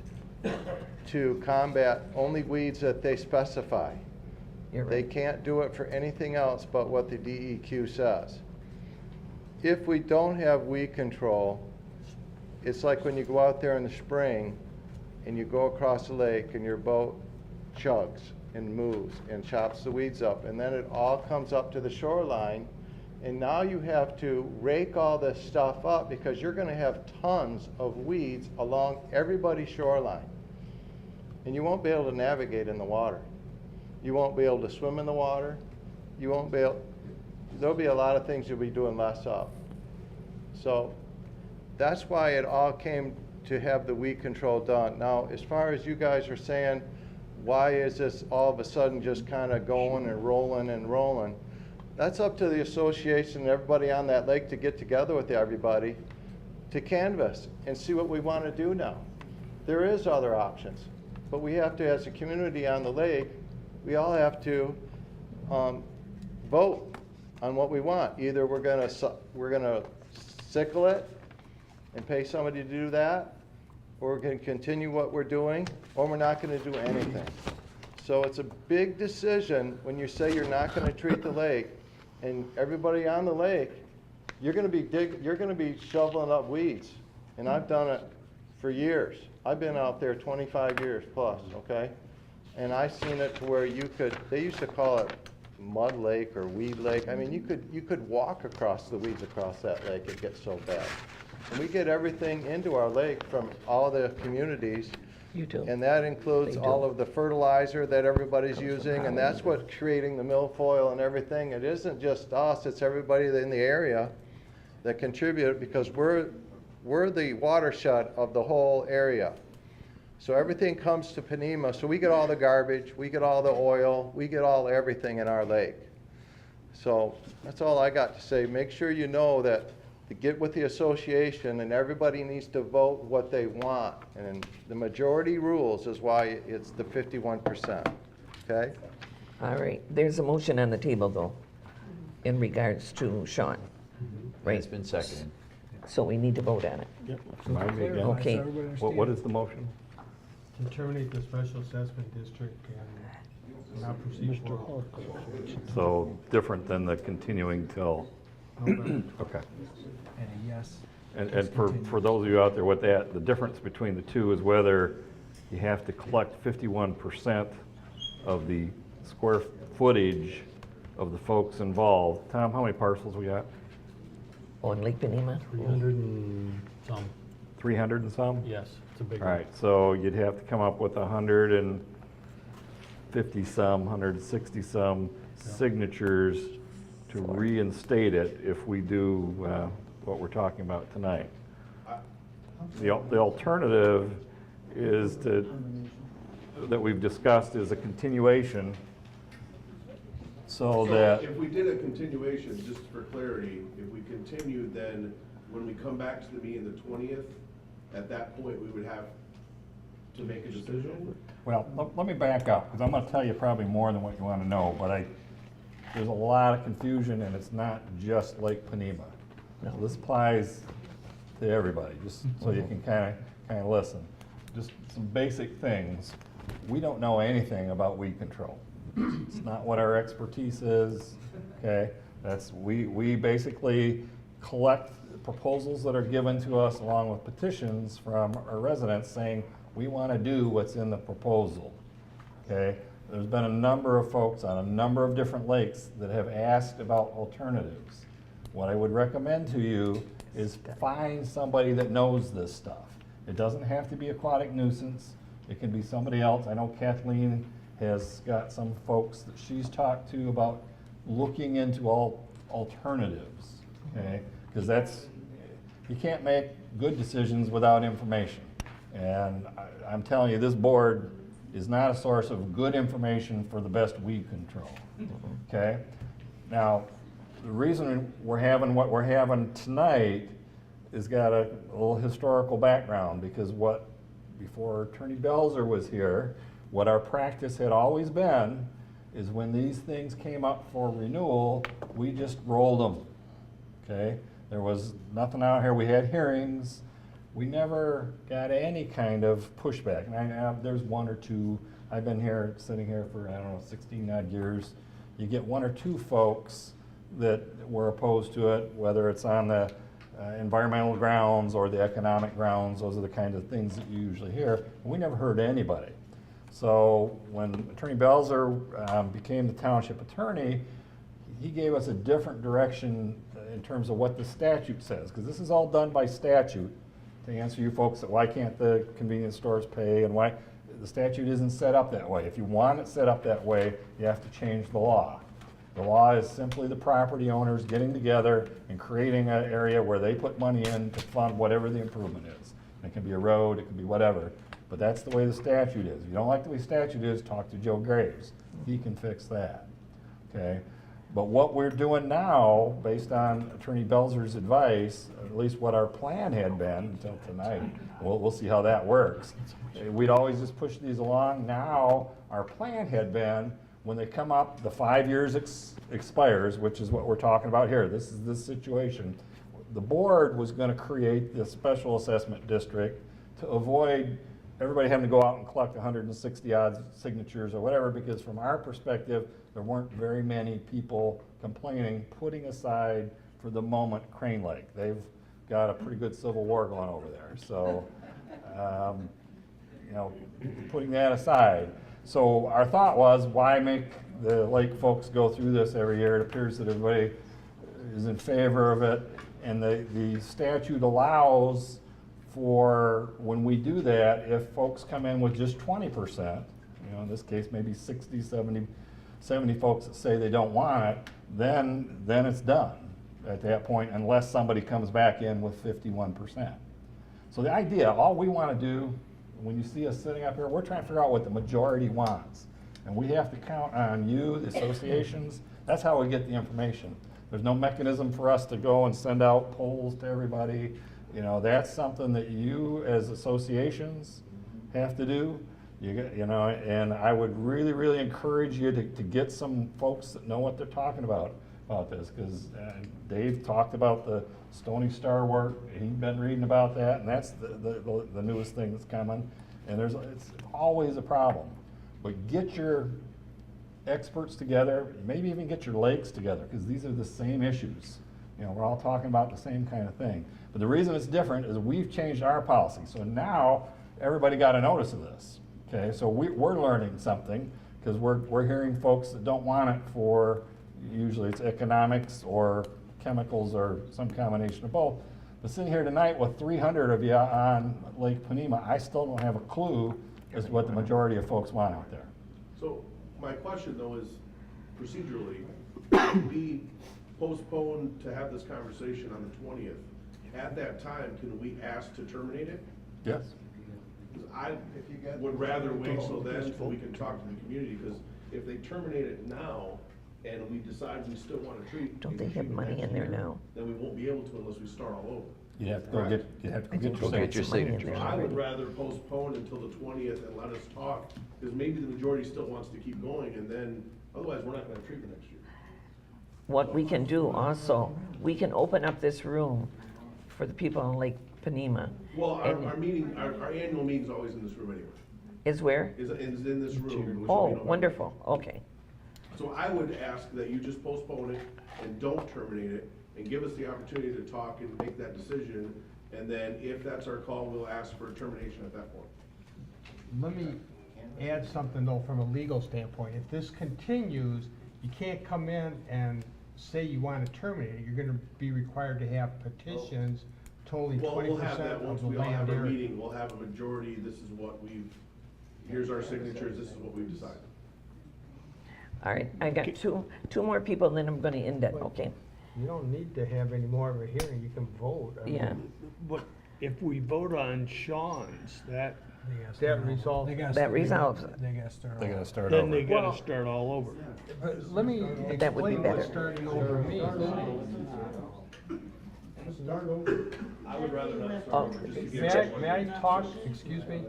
to combat only weeds that they specify. You're right. They can't do it for anything else but what the DEQ says. If we don't have weed control, it's like when you go out there in the spring and you go across the lake and your boat chugs and moves and chops the weeds up, and then it all comes up to the shoreline, and now you have to rake all this stuff up because you're gonna have tons of weeds along everybody's shoreline. And you won't be able to navigate in the water. You won't be able to swim in the water. You won't be able, there'll be a lot of things you'll be doing less of. So that's why it all came to have the weed control done. Now, as far as you guys are saying, why is this all of a sudden just kind of going and rolling and rolling? That's up to the association and everybody on that lake to get together with everybody to canvass and see what we want to do now. There is other options, but we have to, as a community on the lake, we all have to vote on what we want. Either we're gonna sickle it and pay somebody to do that, or we're gonna continue what we're doing, or we're not gonna do anything. So it's a big decision when you say you're not gonna treat the lake, and everybody on the lake, you're gonna be shoveling up weeds. And I've done it for years. I've been out there 25 years plus, okay? And I've seen it to where they used to call it mud lake or weed lake. I mean, you could walk across the weeds across that lake, it gets so bad. And we get everything into our lake from all the communities. You do. And that includes They do. all of the fertilizer that everybody's using, and that's what's creating the milfoil and everything. It isn't just us, it's everybody in the area that contribute, because we're the watershed of the whole area. So everything comes to Panema, so we get all the garbage, we get all the oil, we get all everything in our lake. So that's all I got to say. Make sure you know that to get with the association, and everybody needs to vote what they want. And the majority rules is why it's the 51%, okay? All right, there's a motion on the table, though, in regards to Sean. Right? It's been seconded. So we need to vote on it. Remind me again. Okay. So everybody What understand. is the motion? To terminate the special assessment district and not proceed forward. So different than the continuing till, November. okay. And a yes. And for those of you out there, what the difference between the two is whether you have to collect 51% of the square footage of the folks involved. Tom, how many parcels we got? On Lake Panema? 300 and some, 300 and some? yes, it's a big All one. right, so you'd have to come up with 150 some, 160 some signatures to reinstate it if we do what we're talking about tonight. The alternative is that we've discussed is a continuation so that. If we did a continuation, just for clarity, if we continued, then when we come back to the meeting the 20th, at that point, we would have to make a decision? Well, let me back up, because I'm going to tell you probably more than what you want to know, but there's a lot of confusion, and it's not just Lake Panema. No. This applies to everybody, just so you can kind of listen. Just some basic things. We don't know anything about weed control. It's not what our expertise is, okay? We basically collect proposals that are given to us along with petitions from our residents saying, we want to do what's in the proposal, okay? There's been a number of folks on a number of different lakes that have asked about alternatives. What I would recommend to you is find somebody that knows this stuff. It doesn't have to be aquatic nuisance. It can be somebody else. I know Kathleen has got some folks that she's talked to about looking into all alternatives, okay? Because you can't make good decisions without information. And I'm telling you, this board is not a source of good information for the best weed control, okay? Now, the reason we're having what we're having tonight has got a little historical background, because before Attorney Belzer was here, what our practice had always been is when these things came up for renewal, we just rolled them, okay? There was nothing out here. We had hearings. We never got any kind of pushback. And there's one or two. I've been here, sitting here for, I don't know, 16 odd years. You get one or two folks that were opposed to it, whether it's on the environmental grounds or the economic grounds. Those are the kinds of things that you usually hear. We never heard anybody. So when Attorney Belzer became the township attorney, he gave us a different direction in terms of what the statute says, because this is all done by statute. To answer you folks that why can't the convenience stores pay, and why the statute isn't set up that way. If you want it set up that way, you have to change the law. The law is simply the property owners getting together and creating an area where they put money in to fund whatever the improvement is. It can be a road, it can be whatever, but that's the way the statute is. If you don't like the way statute is, talk to Joe Graves. He can fix that, okay? But what we're doing now, based on Attorney Belzer's advice, at least what our plan had been until tonight, we'll see how that works. We'd always just push these along. Now, our plan had been, when they come up, the 5 years expires, which is what we're talking about here. This is this situation. The board was going to create this special assessment district to avoid everybody having to go out and collect 160 odd signatures or whatever, because from our perspective, there weren't very many people complaining, putting aside for the moment Crane Lake. They've got a pretty good civil war going over there. So, you know, putting that aside. So our thought was, why make the lake folks go through this every year? It appears that everybody is in favor of it, and the statute allows for when we do that, if folks come in with just 20%, you know, in this case maybe 60, 70 folks that say they don't want it, then it's done at that point, unless somebody comes back in with 51%. So the idea, all we want to do, when you see us sitting up here, we're trying to figure out what the majority wants. And we have to count on you, the associations. That's how we get the information. There's no mechanism for us to go and send out polls to everybody. You know, that's something that you as associations have to do. You know, and I would really, really encourage you to get some folks that know what they're talking about this, because Dave talked about the Stony Star work. He'd been reading about that, and that's the newest thing that's coming. And it's always a problem. But get your experts together, maybe even get your lakes together, because these are the same issues. You know, we're all talking about the same kind of thing. But the reason it's different is we've changed our policy. So now everybody got a notice of this. Okay, so we're learning something, because we're hearing folks that don't want it for, usually it's economics or chemicals or some combination of both. But sitting here tonight with 300 of you on Lake Panema, I still don't have a clue as to what the majority of folks want out there. So my question though is, procedurally, we postpone to have this conversation on the 20th. At that time, can we ask to terminate it? Yes. I would rather wait till then so we can talk to the community, because if they terminate it now and we decide we still want to treat. Don't they have money in there now? Then we won't be able to unless we start all over. You have to go get your signature. I would rather postpone until the 20th and let us talk, because maybe the majority still wants to keep going, and then otherwise we're not going to have treatment next year. what we can do also, we can open up this room for the people on Lake Panema. Well, And- our meeting, our annual meeting's always in this room anyway. Is where? Is in this room. which will be Oh, November. wonderful, okay. So I would ask that you just postpone it and don't terminate it, and give us the opportunity to talk and make that decision, and then if that's our call, we'll ask for termination at that point. Let me add something though from a legal standpoint. If this continues, you can't come in and say you want to terminate it. You're gonna be required to have petitions totaling Well, 20% we'll have that of once the we all have land our area. meeting, we'll have a majority, this is what here's our signatures, this is what we've decided. All right, I got two more people, then I'm gonna end it, okay? You don't need to have any more of a hearing. You can vote. I mean, Yeah. But if we vote on Sean's, that That resolves. That resolves it. They gotta start. They gotta start then over. they gotta Well- start all over. But let me That would be explain what better. starting over means. I would rather not Oh, start over, just to get. May I talk, excuse me?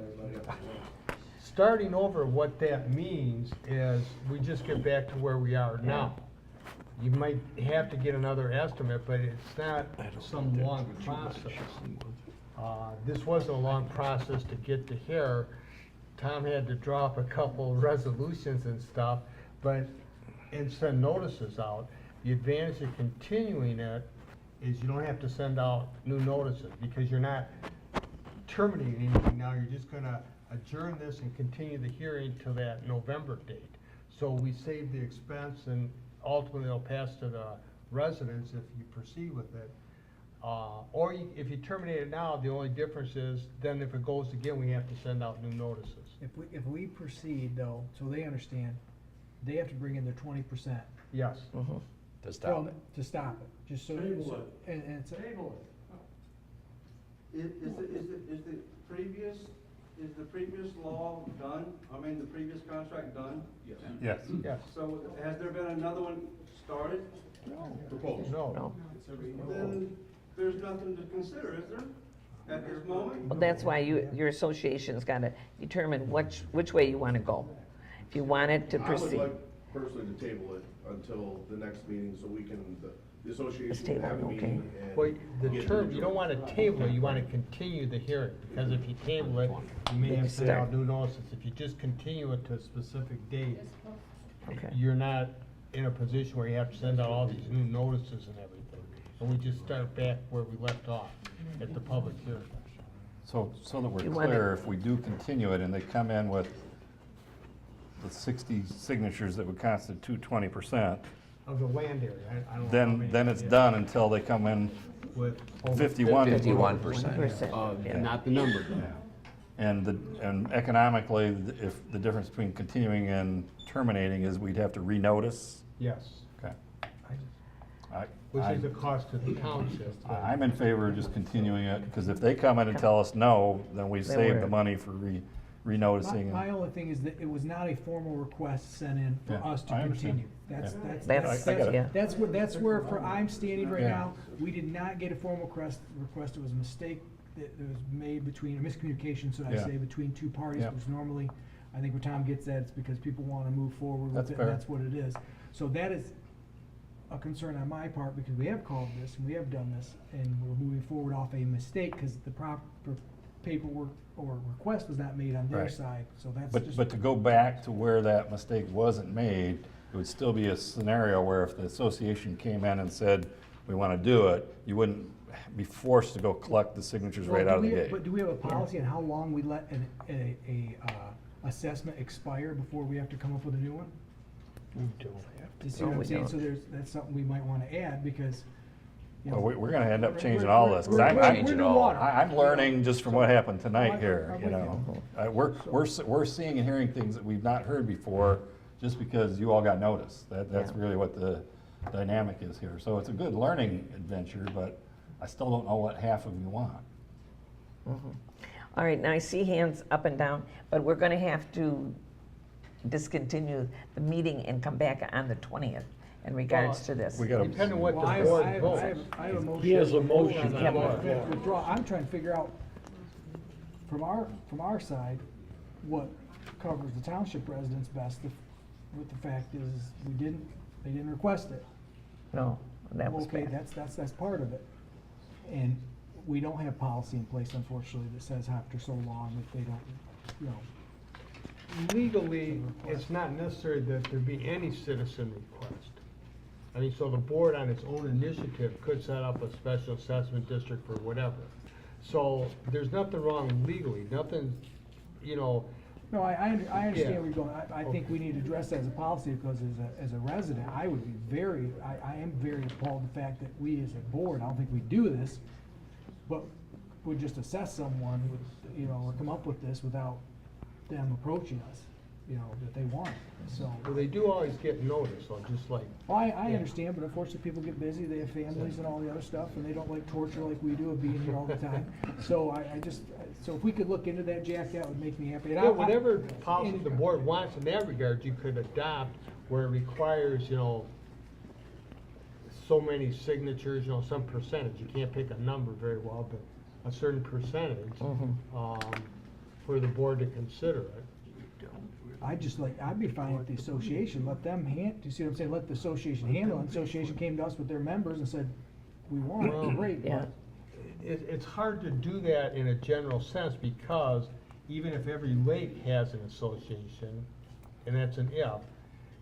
Starting over, what that means is we just get back to where we are now. You might have to get another estimate, but it's not some long process. This wasn't a long process to get to here. Tom had to draw up a couple resolutions and stuff, and send notices out. The advantage of continuing it is you don't have to send out new notices, because you're not terminating anything now, you're just gonna adjourn this and continue the hearing till that November date. So we save the expense, and ultimately it'll pass to the residents if you proceed with it. If you terminate it now, the only difference is, then if it goes again, we have to send out new notices. If we proceed though, so they understand, they have to bring in their 20%. Yes. To stop it. To stop it, just so. Table it. And it's. Is the previous law done? I mean, the previous contract done? Yes. Yes. Yes. So has there been another one started? Proposed. No. Then there's nothing to consider, is there, at this moment? Well, that's why your association's gotta determine which way you wanna go. If you want it to I would proceed. like personally to table it until the next meeting, so we can, the association can table have a it, okay. meeting and. Well, the get term, you don't majority. wanna table it, you wanna continue the hearing, because if you table it, you may have to send out new notices. If you just continue it to a specific date, Okay. you're not in a position where you have to send out all these new notices and everything. And we just start back where we left off, at the public hearing. So that we're You want clear, if we do continue it and they come in with the 60 signatures that would constitute 20%, Of the land area, I don't know. how many then it's it is. done until they come in With over 51%. Not the number. And economically, if the difference between continuing and terminating is we'd have to renotice. Yes, Okay. which is a cost to the township. but- I'm in favor of just continuing it, because if they come in and tell us no, then we Then save we're- the money for renoticing. My only thing is that it was not a formal request sent in for Yeah, us to I understand. continue. That's, Yeah. That's- I get it. yeah. that's where I'm standing right Yeah. now. We did not get a formal request. It was a mistake that was made between, a miscommunication, should I Yeah. say, between two parties. Yeah. Which normally, I think what Tom gets at, it's because people wanna move forward That's with it, fair. and that's what it is. So that is a concern on my part, because we have called this, and we have done this, and we're moving forward off a mistake, because the proper paperwork or request was not made on their Right. side, so that's But, just. but to go back to where that mistake wasn't made, it would still be a scenario where if the association came in and said, we want to do it, you wouldn't be forced to go collect the signatures right Well, out of the do we- gate. But do we have a policy on how long we let a assessment expire before we have to come up with a new one? We don't have to. You see No, what I'm we saying? don't. So that's something we might wanna add, because, you know. Well, we're gonna end up we're- changing we're- all this, 'cause we're- I'm we're new water. I'm learning just from what happened tonight here, I'm you with know. We're seeing and hearing things that we've not heard before, just because you all got notice. That's Yeah. really what the dynamic is here. So it's a good learning adventure, but I still don't know what half of you want. All right, now I see hands up and down, but we're gonna have to discontinue the meeting and come back on the 20th in regards to this. We gotta- Depending on what Well, the board votes. I have a motion. He has a motion on the Yeah, floor. but withdraw, I'm trying to figure out, from our side, what covers the township residents best, with the fact is, they didn't request it. No, that was Okay, bad. that's part of it. And we don't have policy in place, unfortunately, that says after so long if they don't, you know. Legally, it's not necessary that there be any citizen request. I mean, so the board on its own initiative could set up a special assessment district for whatever. So there's nothing wrong legally, nothing, you know. No, I understand Yeah. where you're going. I think we need to address that as a policy, because as a resident, I would be I am very appalled the fact that we as a board, I don't think we do this, but would just assess someone with, you know, or come up with this without them approaching us, you know, that they want. So. Well, they do always get notice, so just like. Well, I Yeah. understand, but unfortunately, people get busy, they have families and all the other stuff, and they don't like torture like we do of being here all the time. So so if we could look into that, Jack, that would make me happy. And Yeah, whatever policy the board wants in that regard, you could adopt where it requires, you know, so many signatures, you know, some percentage. You can't pick a number very well, but a certain percentage, for the board to consider it. I'd be fine with the association, let them do you see what I'm saying? Let the association handle it. The association came to us with their members and said, we want it, great. Yeah. It's hard to do that in a general sense, because even if every lake has an association, and that's an if,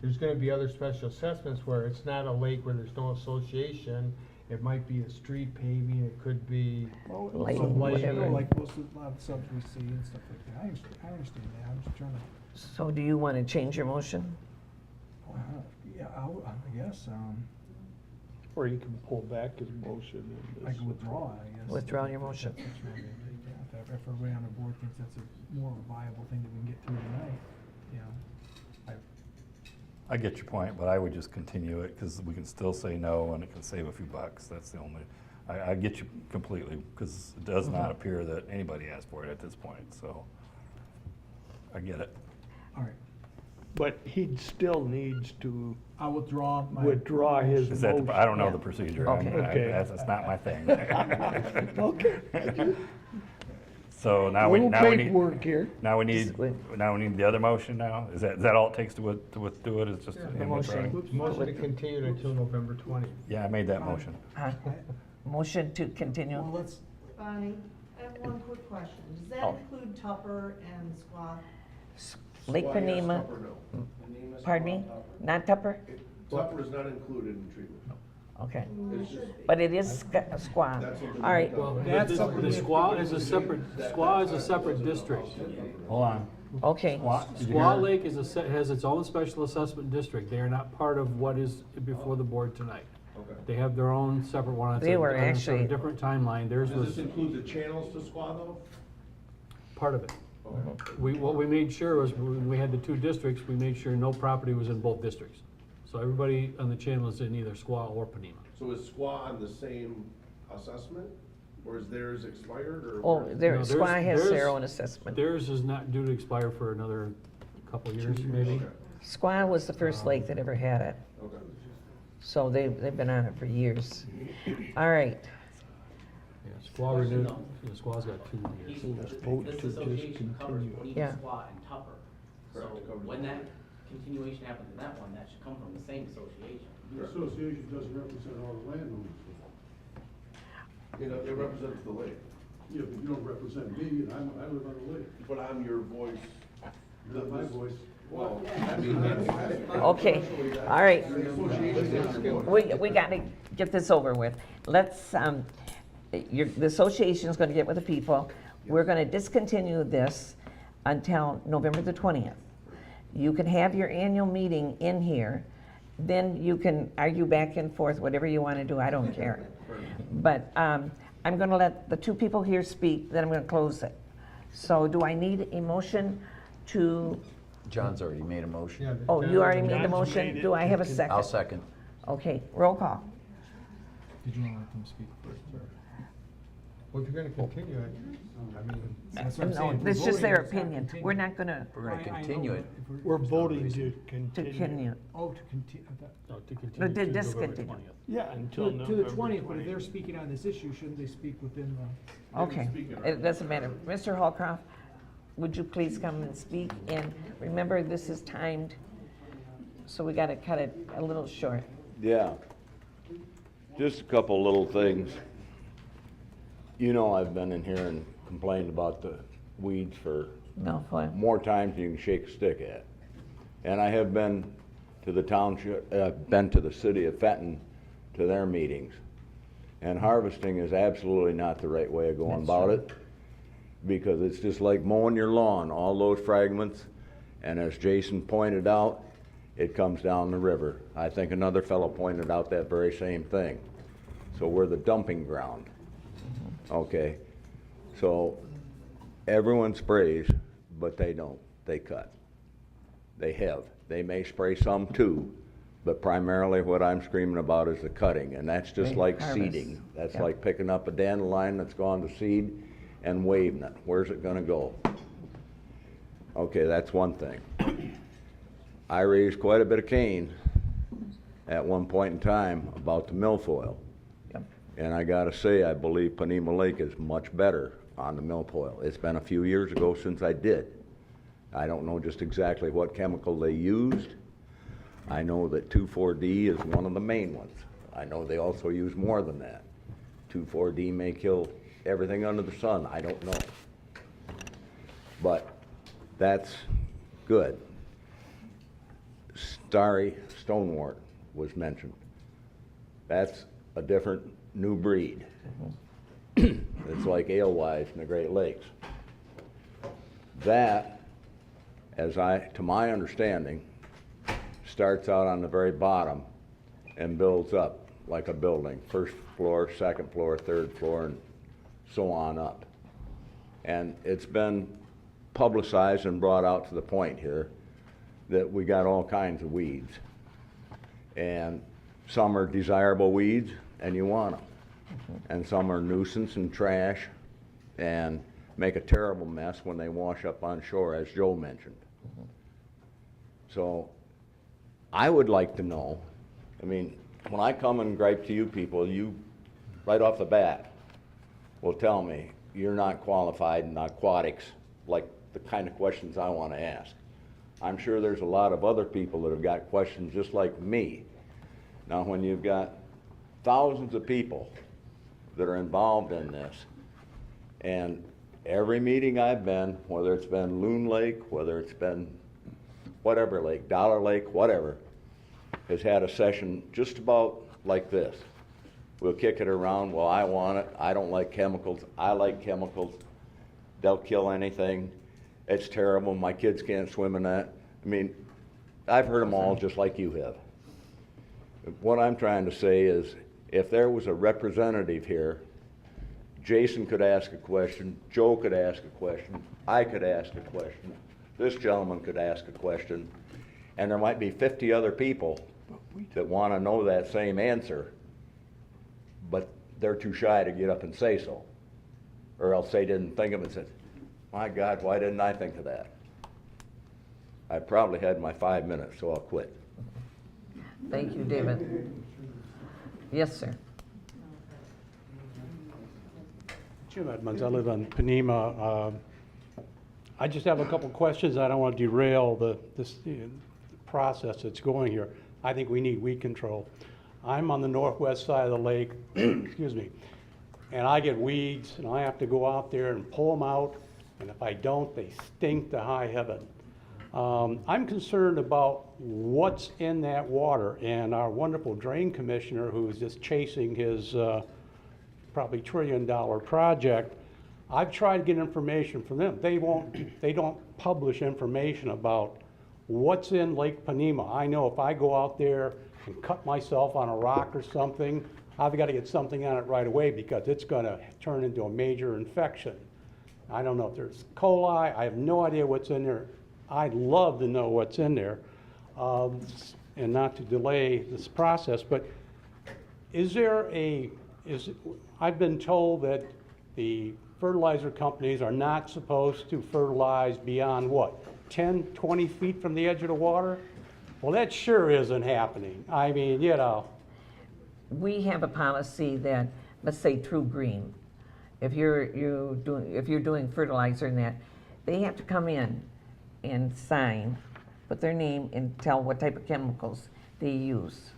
there's gonna be other special assessments where it's not a lake where there's no association. It might be a street paving, it could be Lighting, some lighting. You know, like most of, a lot of subs we see and stuff like that. I understand that, I'm just trying to. So do you want to change your motion? Yeah, I guess, Or you can pull back his motion. I can withdraw, I guess. Withdraw your motion. If everybody on the board thinks that's more of a viable thing that we can get through tonight, you know. I get your point, but I would just continue it, because we can still say no and it can save a few bucks. That's the only, I get you completely, because it does not appear that anybody asked for it at this point, so I get it. All right, But he still needs to I'll withdraw my. withdraw his Is that, motion. I don't know the procedure. Okay. That's not my thing. Okay. So now we Little need. paperwork here. Now we need the other motion now? Is that all it takes to do it, is just him withdrawing? Motion to continue until November 20th. Yeah, I made that motion. Motion to continue. Well, let's, Bonnie, I have one quick question. Does that Oh. include Tupper and Squaw? Lake Panema, pardon me, not Tupper? Tupper is not included in treatment. Okay, It's just, but it is Squaw. that's something. All right, Well, That's the something we have to Squaw do. is a separate district. Hold on. okay. Squaw Lake has its own special assessment district. They are not part of what is before the board tonight. Okay. They have their own separate one. It's They a- were it's a actually- different timeline. Theirs Does was this include the channels to Squaw though? part of it. Okay. What we made sure was, when we had the two districts, we made sure no property was in both districts. So everybody on the channel is in either Squaw or Panema. So is Squaw on the same assessment, or is theirs expired, or? Oh, there, No, Squaw has theirs- their own assessment. Theirs is not due to expire for another couple years, maybe. Okay. Squaw was the first lake that ever had it, Okay. so they've been on it for years. All right, Yeah, Squaw renewed, Squaw's got 2 years. Vote to just continue. Yeah. Squaw and Tupper. So when that continuation happens in that one, that should come from the same association. The association doesn't represent all the landowners. It represents the lake. Yeah, but you don't represent me, and I live on the lake. But I'm your voice. Not my voice. Well, I mean, that's. okay, all right. The association is- We gotta get this over with. Let's, the association's gonna get with the people. We're gonna discontinue this until November the 20th. You can have your annual meeting in here, then you can argue back and forth, whatever you wanna do, I don't care. But, I'm gonna let the two people here speak, then I'm gonna close it. So do I need a motion to, John's already made a motion. oh, you already made the John's motion? made it. Do I have a second? I'll second. Okay, roll call. did you want to let them speak first, or? Well, if you're gonna continue it, I mean. That's what I'm No, saying. it's We're just their voting, it's not opinion. continuing. We're not gonna We're gonna I know, continue but it. if We're voting to to continue. continue. Oh, to continue, I thought. No, to No, continue to to November discontinue. 20th. Yeah, until To November the 20th, but if 20th. they're speaking on this issue, shouldn't they speak within the? Okay, it doesn't matter. Mr. Holcroft, would you please come and speak? And remember, this is timed, so we gotta cut it a little short. Yeah. Just a couple little things. You know, I've been in here and complained about the weeds for more times than you can shake a stick at. And I have been to the township, been to the city of Fenton to their meetings. And harvesting is absolutely not the right way of going about it, because it's just like mowing your lawn, all those fragments. And as Jason pointed out, it comes down the river. I think another fellow pointed out that very same thing. So we're the dumping ground. Okay, so everyone sprays, but they don't. They cut. They have. They may spray some too, but primarily what I'm screaming about is the cutting, and that's just like seeding. That's like picking up a dandelion that's gone to seed and waving it. Where's it gonna go? Okay, that's one thing. I raised quite a bit of cane at one point in time about the milfoil. And I gotta say, I believe Panema Lake is much better on the milfoil. It's been a few years ago since I did. I don't know just exactly what chemical they used. I know that 2,4-D is one of the main ones. I know they also use more than that. 2,4-D may kill everything under the sun, I don't know. But that's good. Starry stonewort was mentioned. That's a different new breed. It's like alewives in the Great Lakes. That, to my understanding, starts out on the very bottom and builds up like a building. First floor, second floor, third floor, and so on up. And it's been publicized and brought out to the point here that we got all kinds of weeds. And some are desirable weeds, and you want them. And some are nuisance and trash and make a terrible mess when they wash up on shore, as Joe mentioned. So I would like to know, I mean, when I come and gripe to you people, you right off the bat will tell me you're not qualified in aquatics, like the kind of questions I want to ask. I'm sure there's a lot of other people that have got questions just like me. Now, when you've got thousands of people that are involved in this, and every meeting I've been, whether it's been Loon Lake, whether it's been whatever lake, Dollar Lake, whatever, has had a session just about like this. We'll kick it around, well, I want it, I don't like chemicals, I like chemicals, they'll kill anything, it's terrible, my kids can't swim in that. I mean, I've heard them all just like you have. What I'm trying to say is, if there was a representative here, Jason could ask a question, Joe could ask a question, I could ask a question, this gentleman could ask a question, and there might be 50 other people that want to know that same answer, but they're too shy to get up and say so. Or else they didn't think of it and said, my God, why didn't I think of that? I probably had my 5 minutes, so I'll quit. Thank you, David. Yes, sir. Jim Edmonds, I live on Panema. I just have a couple questions. I don't want to derail the process that's going here. I think we need weed control. I'm on the northwest side of the lake, excuse me, and I get weeds, and I have to go out there and pull them out, and if I don't, they stink to high heaven. I'm concerned about what's in that water, and our wonderful drain commissioner, who's just chasing his probably $1 trillion project, I've tried to get information from them. They don't publish information about what's in Lake Panema. I know if I go out there and cut myself on a rock or something, I've got to get something on it right away because it's going to turn into a major infection. I don't know if there's coli. I have no idea what's in there. I'd love to know what's in there, and not to delay this process, but I've been told that the fertilizer companies are not supposed to fertilize beyond what, 10, 20 feet from the edge of the water? Well, that sure isn't happening. I mean, you know. We have a policy that, let's say True Green, if you're doing fertilizer and that, they have to come in and sign, put their name and tell what type of chemicals they use.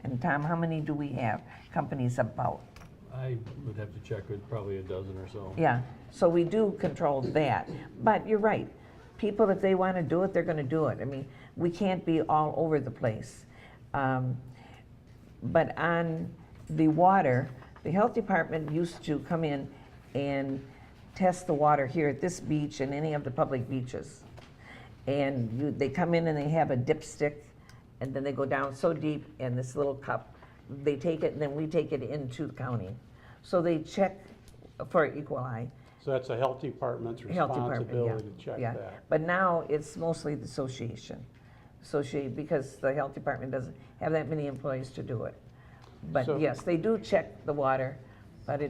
And Tom, how many do we have? Companies about? I would have to check with probably a dozen or so. Yeah, so we do control that. But you're right. People, if they want to do it, they're going to do it. I mean, we can't be all over the place. But on the water, the health department used to come in and test the water here at this beach and any of the public beaches. And they come in and they have a dipstick, and then they go down so deep in this little cup. They take it, and then we take it into the county. So they check for E. coli. So that's the health department's Health department, responsibility to check yeah. that. But now it's mostly the association, because the health department doesn't have that many employees to do it. But So- yes, they do check the water, but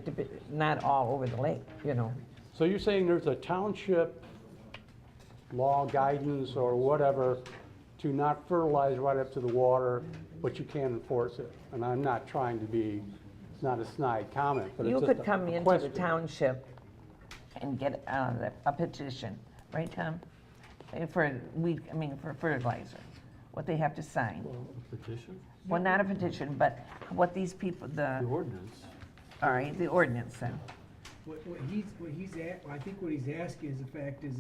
not all over the lake, you know. So you're saying there's a township law guidance or whatever to not fertilize right up to the water, but you can't enforce it? And I'm not trying to be, it's not a snide comment, but it's You just could a come into the question. township and get a petition, right, Tom? For fertilizer, what they have to sign. Petition? Well, not a petition, but what these people, The ordinance. all right, the ordinance then. I think what he's asking is, the fact is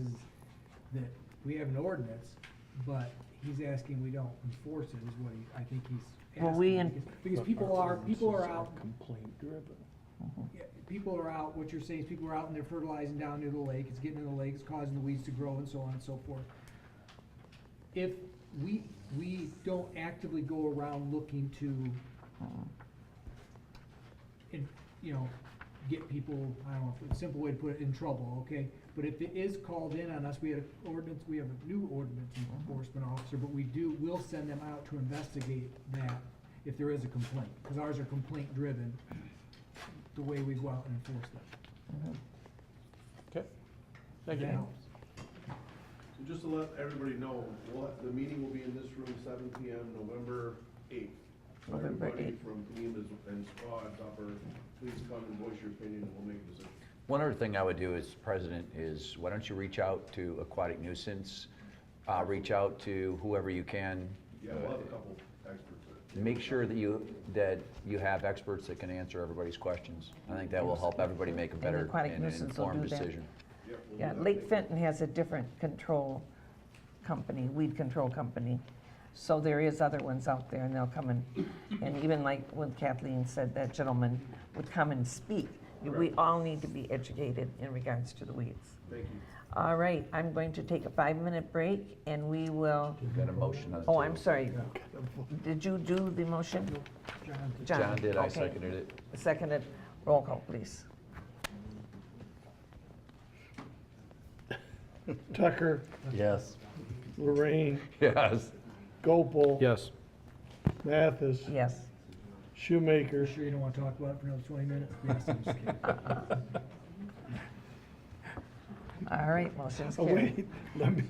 that we have an ordinance, but he's asking we don't enforce it, is what I think he's asking. Well, we Because people are out. Complaint driven. Yeah, people are out, what you're saying is people are out and they're fertilizing down near the lake, it's getting in the lake, it's causing the weeds to grow and so on and so forth. If we don't actively go around looking to, get people, I don't know, a simple way to put it, in trouble, okay? But if it is called in on us, we have a new ordinance enforcement officer, but we'll send them out to investigate that if there is a complaint, because ours are complaint driven, the way we go out and enforce them. Okay, thank you. That helps. So just to let everybody know, the meeting will be in this room, 7 PM, November 8th. So November everybody 8th. from Pneum's and Squad, Upper, please come and voice your opinion, and we'll make a decision. One other thing I would do as president is, why don't you reach out to Aquatic Nuisance, reach out to whoever you can. Yeah, we'll have a couple experts. Make sure that you have experts that can answer everybody's questions. I think that will help everybody make a And better Aquatic and Nuisance will informed do that. decision. Yeah, Lake Fenton has a different control company, weed control company. So there is other ones out there, and they'll come and even like when Kathleen said, that gentleman would come and speak. We all need to be educated in regards to the weeds. Thank you. All right, I'm going to take a 5-minute break, and we will. We've got a motion on the Oh, table. I'm sorry. Did you do the motion? John did, I okay. seconded it. Seconded. Roll call, please. Tucker, Yes. Lorraine, Yes. Gopal. Yes. Mathis, Yes. Shoemaker. Sure you don't want to talk about it for another 20 minutes? Yes, I'm just kidding. All right, motion's Oh, carried. wait, let me,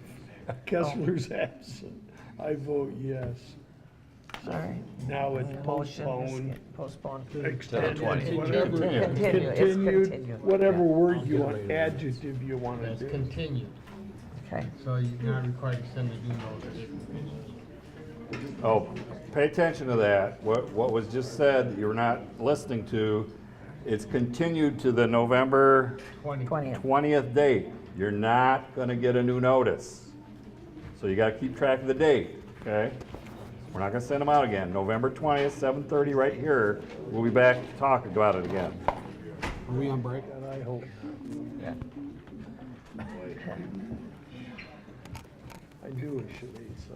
Kessler's absent. I vote yes. All right. Now it's And the motion is postponed. postponed. Extended, 20. whatever. Continue. It's Continued, continued. whatever Yeah. word you want, adjective you want to That's do. continued, Okay. so you're not required to send a new notice. Oh, pay attention to that. What was just said that you were not listening to, it's continued to the November 20th. 20th date. You're not gonna get a new notice. So you gotta keep track of the date, okay? We're not gonna send them out again. November 20th, 7:30 right here. We'll be back to talk about it again. Are we on break? And I hope. Yeah. I knew it should be, so.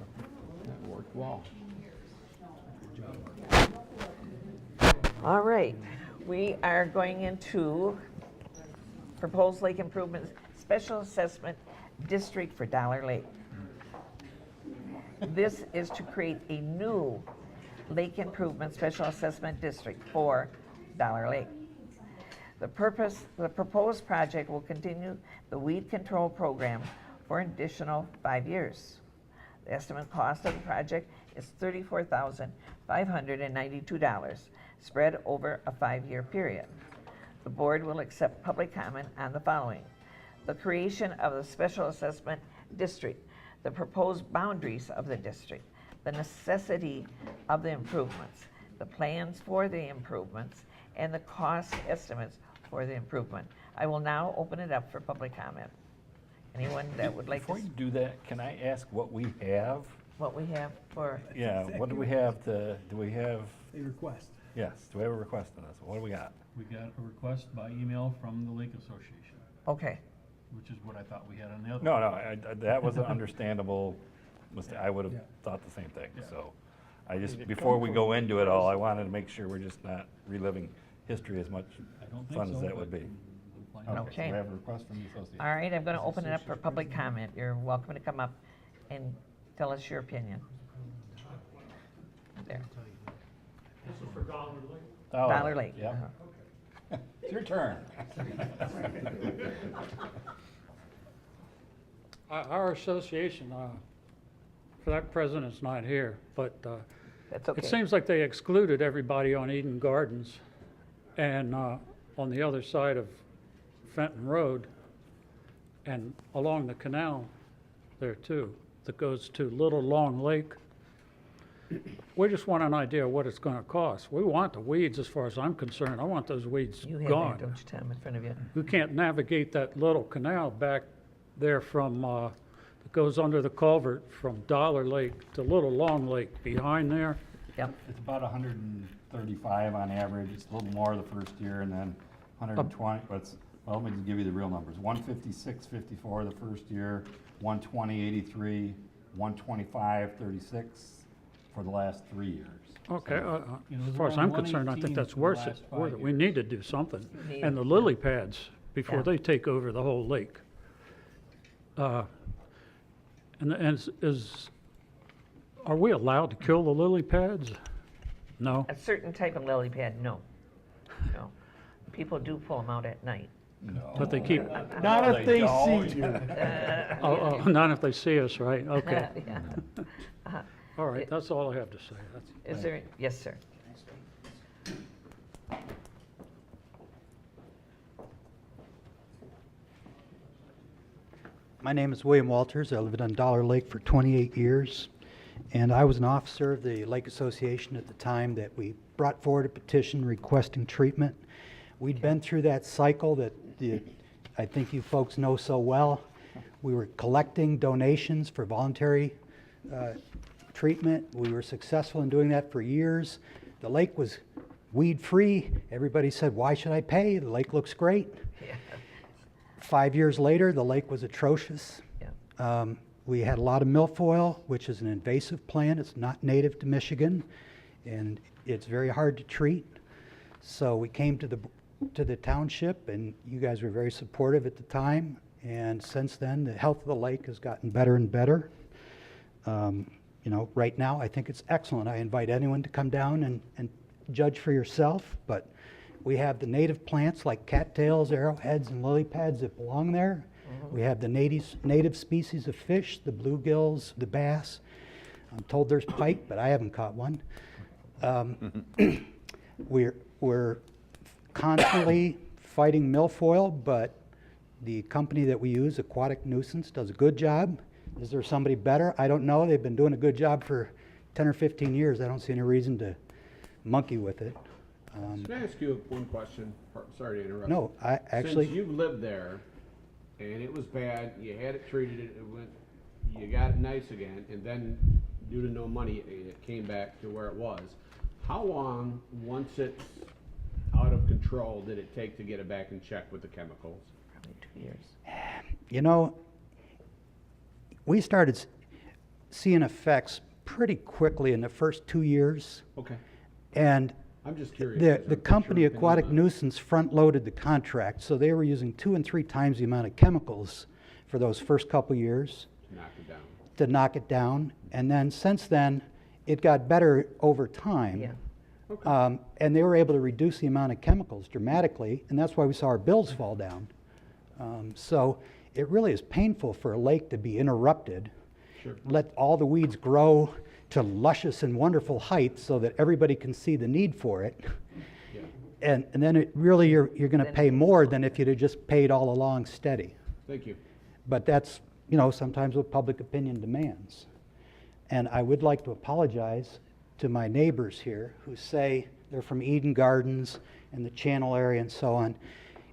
That worked well. All right, we are going into proposed lake improvements, special assessment district for Dollar Lake. This is to create a new lake improvement special assessment district for Dollar Lake. The proposed project will continue the weed control program for an additional 5 years. The estimate cost of the project is $34,592, spread over a 5-year period. The board will accept public comment on the following: the creation of the special assessment district, the proposed boundaries of the district, the necessity of the improvements, the plans for the improvements, and the cost estimates for the improvement. I will now open it up for public comment. Anyone that would like to, Before you do that, can I ask what we have? what we have for, Yeah, what do we have do we have, A request. yes, do we have a request on this? What do we got? We got a request by email from the Lake Association, okay, which is what I thought we had on the other. No, that was an understandable mistake. I would have thought the same thing, so. I just, before we go into it all, I wanted to make sure we're just not reliving history as much I don't think fun as so, that but would be. we'll find out. So Okay. we have a request from the association. all right, I'm going to open it up for public comment. You're welcome to come up and tell us your opinion. There. This is for Dollar Lake. Oh, Dollar Lake. yep. Uh-huh. It's your turn. Our association, that president's not here, but That's okay. it seems like they excluded everybody on Eden Gardens and on the other side of Fenton Road and along the canal there too, that goes to Little Long Lake. We just want an idea of what it's going to cost. We want the weeds as far as I'm concerned. I want those weeds You have gone. that, don't you, Tom, in front of you? We can't navigate that little canal back there from, that goes under the culvert from Dollar Lake to Little Long Lake behind there. Yep. It's about 135 on average. It's a little more the first year and then 120, but it's, well, let me just give you the real numbers. 156.54 the first year, 120.83, 125.36 for the last 3 years. Okay, You know, as it far was as I'm around concerned, I think 118 that's for the worth last it. 5 Worth it. We years. need to do something. need And it, the lily pads, before Yeah. they take over the whole lake. Are we allowed to kill the lily pads? No? A certain type of lily pad, no. No. People do pull them out at night. But they keep, Not if they don't. see you. not if they see us, right? Okay. Yeah. All right, that's all I have to say. Is there, yes, sir. My name is William Walters. I lived on Dollar Lake for 28 years, and I was an officer of the Lake Association at the time that we brought forward a petition requesting treatment. We'd been through that cycle that I think you folks know so well. We were collecting donations for voluntary treatment. We were successful in doing that for years. The lake was weed-free. Everybody said, "Why should I pay? The lake looks great." 5 years later, the lake was atrocious. We had a lot of milfoil, which is an invasive plant. It's not native to Michigan, and it's very hard to treat. So we came to the township, and you guys were very supportive at the time. And since then, the health of the lake has gotten better and better. You know, right now, I think it's excellent. I invite anyone to come down and judge for yourself, but we have the native plants like cattails, arrowheads, and lily pads that belong there. We have the native species of fish, the bluegills, the bass. I'm told there's pike, but I haven't caught one. We're constantly fighting milfoil, but the company that we use, Aquatic Nuisance, does a good job. Is there somebody better? I don't know. They've been doing a good job for 10 or 15 years. I don't see any reason to monkey with it. Can I ask you one question? Sorry to interrupt. No, I actually. Since you've lived there, and it was bad, you had it treated, you got it nice again, and then due to no money, it came back to where it was. How long, once it's out of control, did it take to get it back in check with the chemicals? Probably 2 years. You know, we started seeing effects pretty quickly in the first 2 years. Okay. And I'm just curious. the company Aquatic Nuisance front-loaded the contract, so they were using 2 and 3 times the amount of chemicals for those first couple years to knock it down. And then since then, it got better over time. Yeah. And they were able to reduce the amount of chemicals dramatically, and that's why we saw our bills fall down. So it really is painful for a lake to be interrupted, let all the weeds grow to luscious and wonderful heights so that everybody can see the need for it. And then it really you're going to pay more than if you'd have just paid all along steady. Thank you. But that's, you know, sometimes what public opinion demands. And I would like to apologize to my neighbors here who say they're from Eden Gardens and the Channel area and so on.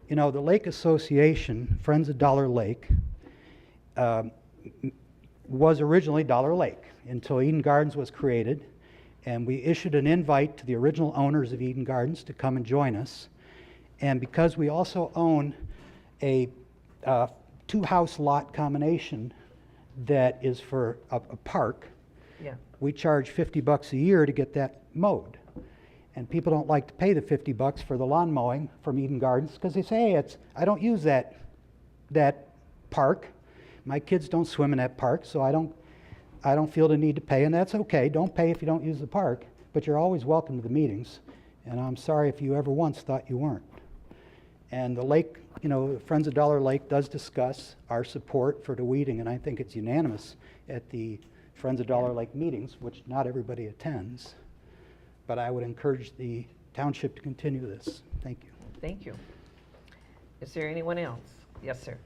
You know, the Lake Association, Friends of Dollar Lake, was originally Dollar Lake until Eden Gardens was created, and we issued an invite to the original owners of Eden Gardens to come and join us. And because we also own a two-house lot combination that is for a park, Yeah. we charge $50 a year to get that mowed. And people don't like to pay the $50 for the lawn mowing from Eden Gardens because they say, hey, I don't use that park. My kids don't swim in that park, so I don't feel the need to pay, and that's okay. Don't pay if you don't use the park, but you're always welcome to the meetings. And I'm sorry if you ever once thought you weren't. And the lake, you know, Friends of Dollar Lake does discuss our support for the weeding, and I think it's unanimous at the Friends of Dollar Lake meetings, which not everybody attends. But I would encourage the township to continue this. Thank you. Thank you. Is there anyone else? Yes, sir.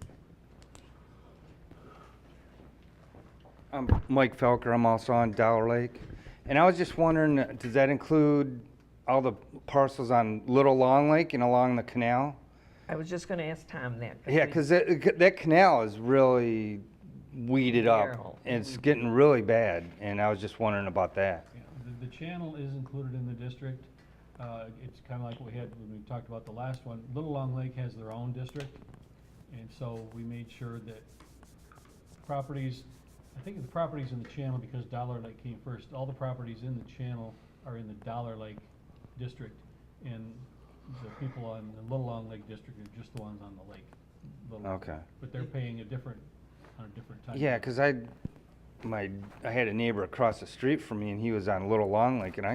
I'm Mike Felker. I'm also on Dollar Lake. And I was just wondering, does that include all the parcels on Little Long Lake and along the canal? I was just going to ask Tom that. Yeah, because that canal is really weeded up. Narrow. And it's getting really bad. And I was just wondering about that. Yeah, the channel is included in the district. It's kind of like what we had when we talked about the last one. Little Long Lake has their own district, and so we made sure that properties, I think the properties in the channel, because Dollar Lake came first, all the properties in the channel are in the Dollar Lake district, and the people on the Little Long Lake district are just the ones on the lake. Okay. But they're paying on a different time. Yeah, because I had a neighbor across the street from me, and he was on Little Long Lake, and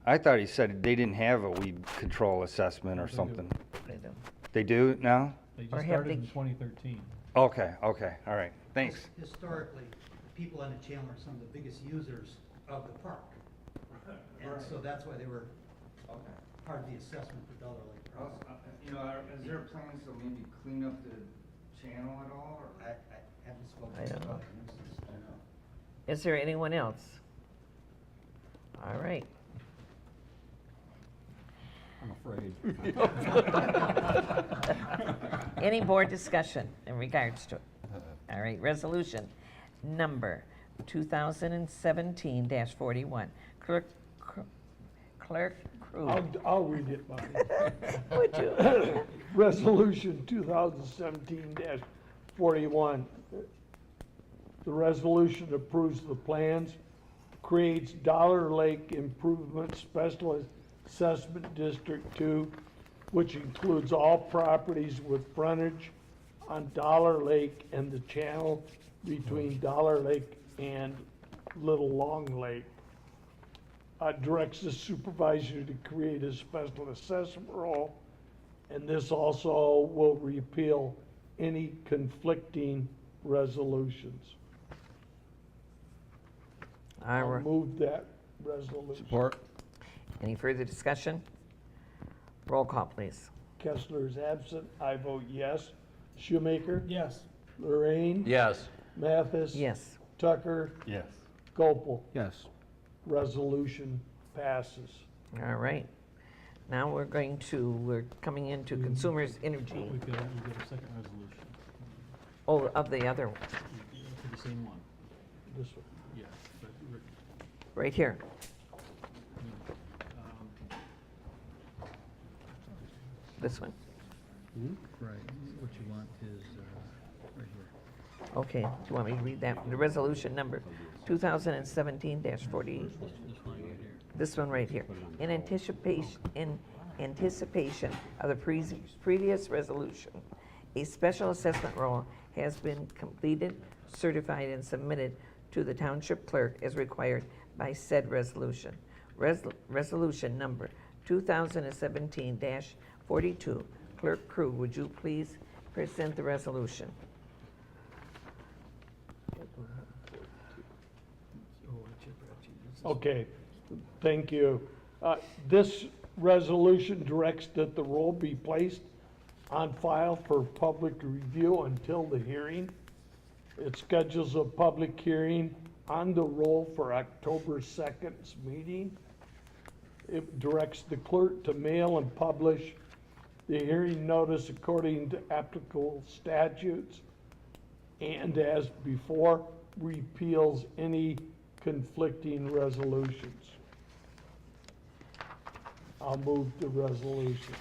I thought he said they didn't have a weed control assessment or They do. something. They do. They do now? They Or just have started they- in 2013. Okay, all right, thanks. Historically, people on the channel are some of the biggest users of the park. And so that's why they were part of the assessment for Dollar Lake process. You know, is there plans to maybe clean up the channel at all? I haven't spoken I don't know. about it. I know. Is there anyone else? All right. I'm afraid. Any board discussion in regards to it? All right, resolution number 2017-41. Clerk Crew. I'll read it, Bonnie. Would you? Resolution 2017-41. The resolution approves the plans, creates Dollar Lake Improvement Special Assessment District 2, which includes all properties with frontage on Dollar Lake and the channel between Dollar Lake and Little Long Lake. Directs the supervisor to create a special assessment role, and this also will repeal any conflicting resolutions. I'll move that resolution. Support. Any further discussion? Roll call, please. Kessler is absent. I vote yes. Shoemaker? Yes. Lorraine? Yes. Mathis? Yes. Tucker? Yes. Gopel? Yes. Resolution passes. All right. Now we're coming into consumers energy. We've got a second resolution Oh, of the other one, for the same one. This one. Yeah, but we're, right here. This one. Right, what you want is, right here. Okay, do you want me to read that? The resolution number 2017-40. This one right here. This one right here. In anticipation of the previous resolution, a special assessment roll has been completed, certified, and submitted to the township clerk as required by said resolution. Resolution number 2017-42. Clerk Crew, would you please present the resolution? Okay, thank you. This resolution directs that the roll be placed on file for public review until the hearing. It schedules a public hearing on the roll for October 2nd's meeting. It directs the clerk to mail and publish the hearing notice according to applicable statutes, and as before, repeals any conflicting resolutions. I'll move the resolution.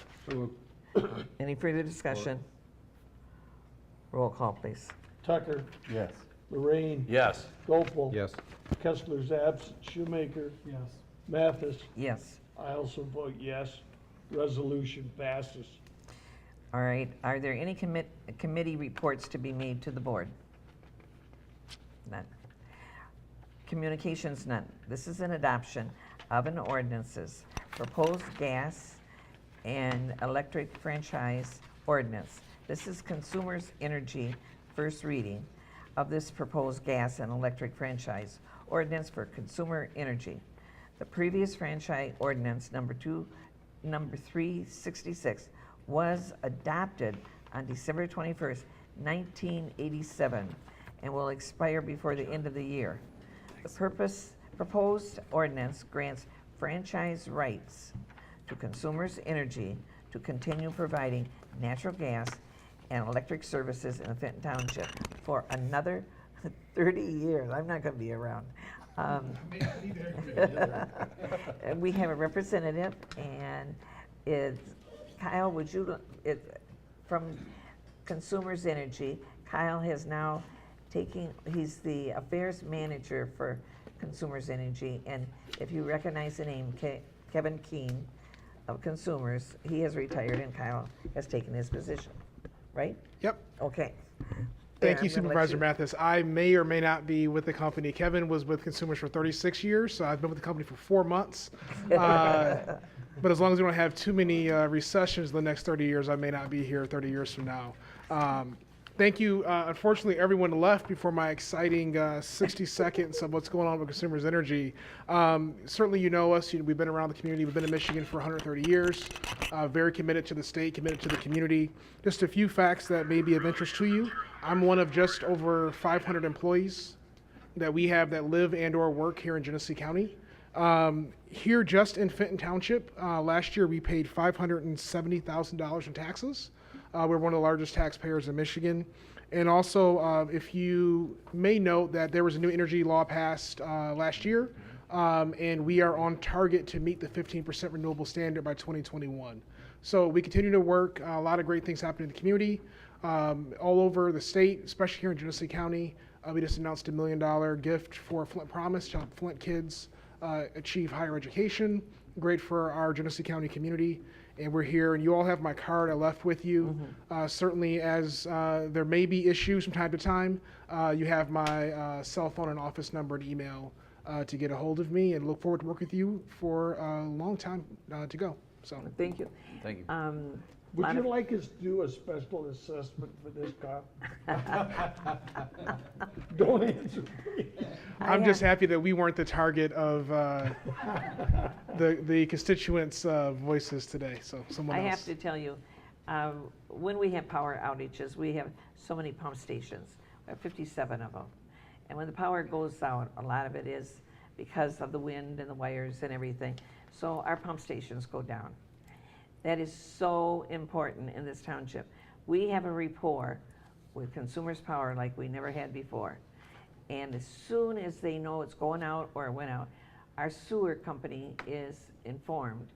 Any further discussion? Roll call, please. Tucker, Yes. Lorraine. Yes. Gopel. Yes. Kessler's absent. Shoemaker. Yes. Mathis. Yes. I also vote yes. Resolution passes. All right, are there any committee reports to be made to the board? None. Communications, none. This is an adoption of an ordinances, proposed gas and electric franchise ordinance. This is Consumers Energy, first reading of this proposed gas and electric franchise ordinance for consumer energy. The previous franchise ordinance, number 366, was adopted on December 21st, 1987, and will expire before the end of the year. The proposed ordinance grants franchise rights to Consumers Energy to continue providing natural gas and electric services in the Fenton Township for another 30 years. I'm not going to be around. And we have a representative, and it's Kyle, would you, from Consumers Energy, Kyle has now he's the affairs manager for Consumers Energy, and if you recognize the name, Kevin Keene of Consumers, he has retired and Kyle has taken his position, right? Yep. Okay. Thank you, I'm gonna let Supervisor Mathis. I may or may not be with the company. Kevin was with Consumers for 36 years, so I've been with the company for 4 months. But as long as we don't have too many recessions the next 30 years, I may not be here 30 years from now. Thank you. Unfortunately, everyone left before my exciting 60 seconds of what's going on with Consumers Energy. Certainly you know us. We've been around the community. We've been in Michigan for 130 years. Very committed to the state, committed to the community. Just a few facts that may be of interest to you. I'm one of just over 500 employees that we have that live and or work here in Genesee County. Here just in Fenton Township, last year we paid $570,000 in taxes. We're one of the largest taxpayers in Michigan. And also, if you may note that there was a new energy law passed last year, and we are on target to meet the 15% renewable standard by 2021. So we continue to work. A lot of great things happen in the community, all over the state, especially here in Genesee County. We just announced $1 million gift for Flint Promise to help Flint kids achieve higher education. Great for our Genesee County community. And we're here, and you all have my card I left with you. Certainly, as there may be issues from time to time, you have my cell phone and office number and email to get a hold of me, and look forward to working with you for a long time to go. So thank you. Thank you. Would you like us to do a special assessment for this cop? Don't answer me. I'm just happy that we weren't the target of the constituents' voices today. So someone else. I have to tell you, when we have power outages, we have so many pump stations. We have 57 of them. And when the power goes out, a lot of it is because of the wind and the wires and everything. So our pump stations go down. That is so important in this township. We have a rapport with Consumers Power like we never had before. And as soon as they know it's going out or it went out, our sewer company is informed,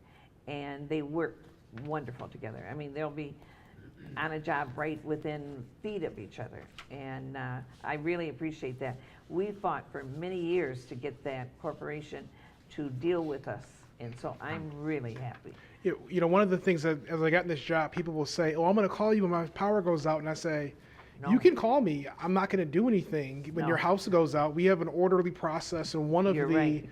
and they work wonderful together. I mean, they'll be on a job right within feet of each other, and I really appreciate that. We fought for many years to get that corporation to deal with us, and so I'm really happy. You know, one of the things that as I got in this job, people will say, "Oh, I'm going to call you when my power goes out," and I say, "You can call me. I'm not going to do anything when your house goes out." We have an orderly process, and one of the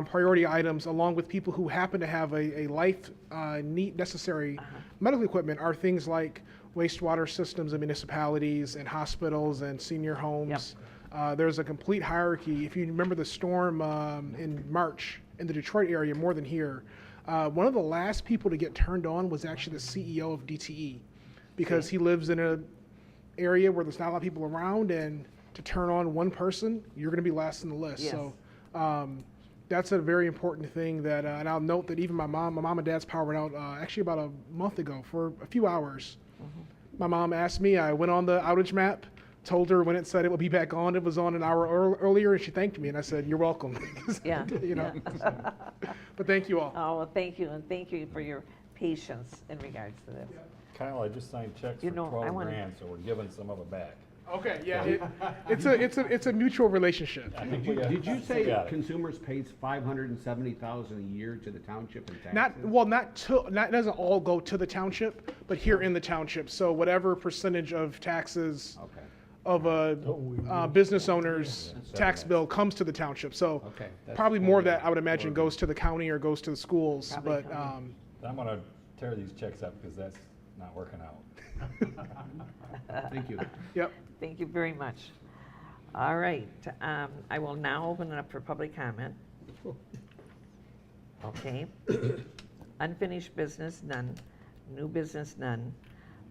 priority items, along with people who happen to have a life necessary medical equipment, are things like wastewater systems in municipalities and hospitals and senior homes. There's a complete hierarchy. If you remember the storm in March in the Detroit area, more than here, one of the last people to get turned on was actually the CEO of DTE, because he lives in an area where there's not a lot of people around, and to turn on one person, you're going to be last on the list. Yes. So that's a very important thing that, and I'll note that even my mom and dad's powered out actually about a month ago for a few hours. My mom asked me, I went on the outage map, told her when it said it would be back on, it was on an hour earlier, and she thanked me, and I said, "You're welcome." Yeah. You know. Yeah. But thank you all. Oh, well, thank you, and thank you for your patience in regards to this. Kyle, I just signed checks You for know, I 12 wanna- grand, so we're giving some of it back. Okay, yeah, it's a mutual relationship. I think we got- Did you we say got it. consumers pays $570,000 a year to the township in taxes? Not it doesn't all go to the township, but here in the township. So whatever percentage of taxes of a business owner's tax bill comes to the township. So Okay, that's probably more of kinda that I would imagine goes to the county or goes to the schools. Probably But county. I'm gonna tear these checks up because that's not working out. Thank you. Yep. Thank you very much. All right, I will now open it up for public comment. Okay. Unfinished business, none. New business, none.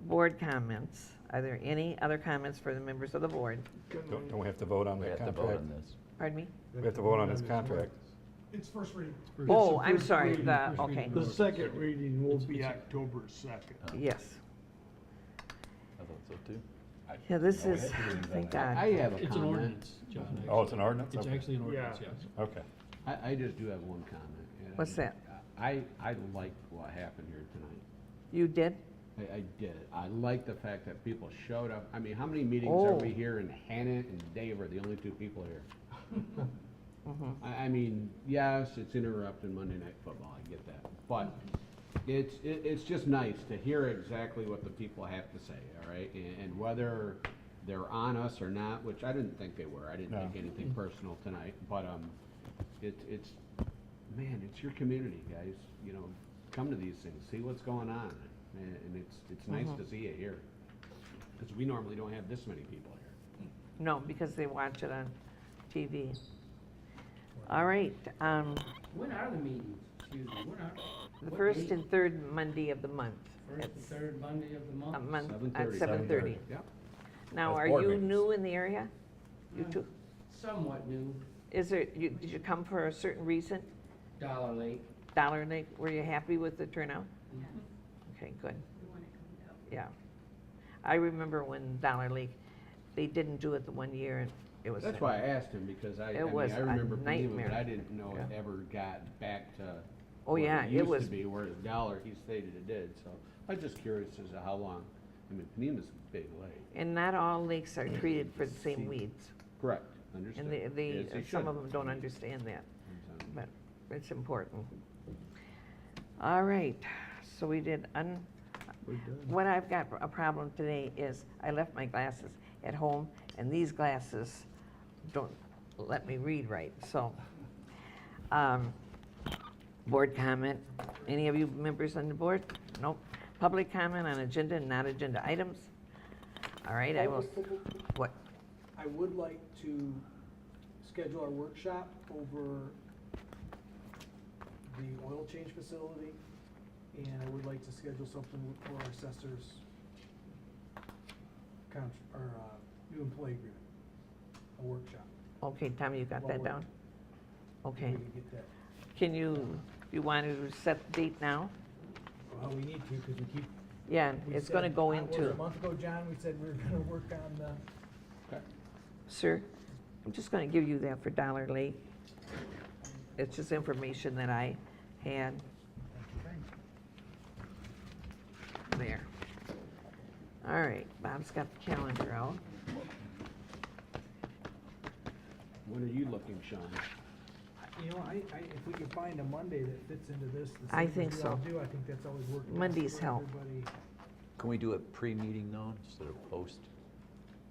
Board comments. Are there any other comments for the members of the board? Don't we have to vote on We that have to contract? vote on this. Pardon me? We have to vote on this contract. It's first reading. Oh, It's the I'm first sorry, reading. okay. The second reading will be October 2nd. Yes. I thought so too. Yeah, this No, we is, have to read thank that. God. I have a It's an comment. ordinance, John. Oh, it's an ordinance? It's Okay. actually an ordinance, Yeah. yes. Okay. I just do have one comment. and What's that? I like what happened here tonight. You did? I did. I like the fact that people showed up. I mean, how many meetings Oh. are we here, and Hannah and Dave are the only two people here? I mean, yes, it's interrupting Monday Night Football, I get that. But it's just nice to hear exactly what the people have to say, all right? And whether they're on us or not, which I didn't think they were. I didn't No. think anything personal tonight. But it's man, it's your community, guys. You know, come to these things, see what's going on. And it's nice to see it here. Because we normally don't have this many people here. No, because they watch it on TV. All right, When are the meetings? Excuse me, when are? the what first date? and third Monday of the month. First and third Monday of the month? A month at 7:30. 7:30. Yep. Now, That's are board you meetings. new in the area? You too? Somewhat new, Is there, did you come for a certain reason? Dollar Lake. Dollar Lake, were you happy with the turnout? Okay, good. Yeah. I remember when Dollar Lake, they didn't do it the one year, and it was. That's why I asked him, because I It mean, was I a remember Panema, nightmare. but I didn't know it Yeah. ever got back to Oh, what yeah, it it used was- to be, where the dollar, he stated it did. So I'm just curious as to how long. I mean, Panema's a big lake. And not all lakes are treated for the same weeds. Correct, understood. And As they some should. of them don't understand that, but it's important. All right, so we did, what I've got a problem today is I left my glasses at home, and these glasses don't let me read right, so. Board comment, any of you members on the board? Nope. Public comment on agenda and not agenda items? All right, I will, what? I would like to schedule our workshop over the oil change facility, and I would like to schedule something for our assessors new employee agreement, a workshop. Okay, Tommy, you got While that we're- down? Okay. We can get that. Can you want to set the date now? Well, we need to, because we keep. Yeah, we it's said- gonna go what was it, into, a month ago, John, we said we were gonna work on the. sir, I'm just gonna give you that for Dollar Lake. It's just information that I had. There. All right, Bob's got the calendar out. When are you looking, Sean? You know, if we can find a Monday that fits into this, the I same think as we all so. do, I think that's always worked best Mondays for help. everybody. Can we do it pre-meeting though, instead of post?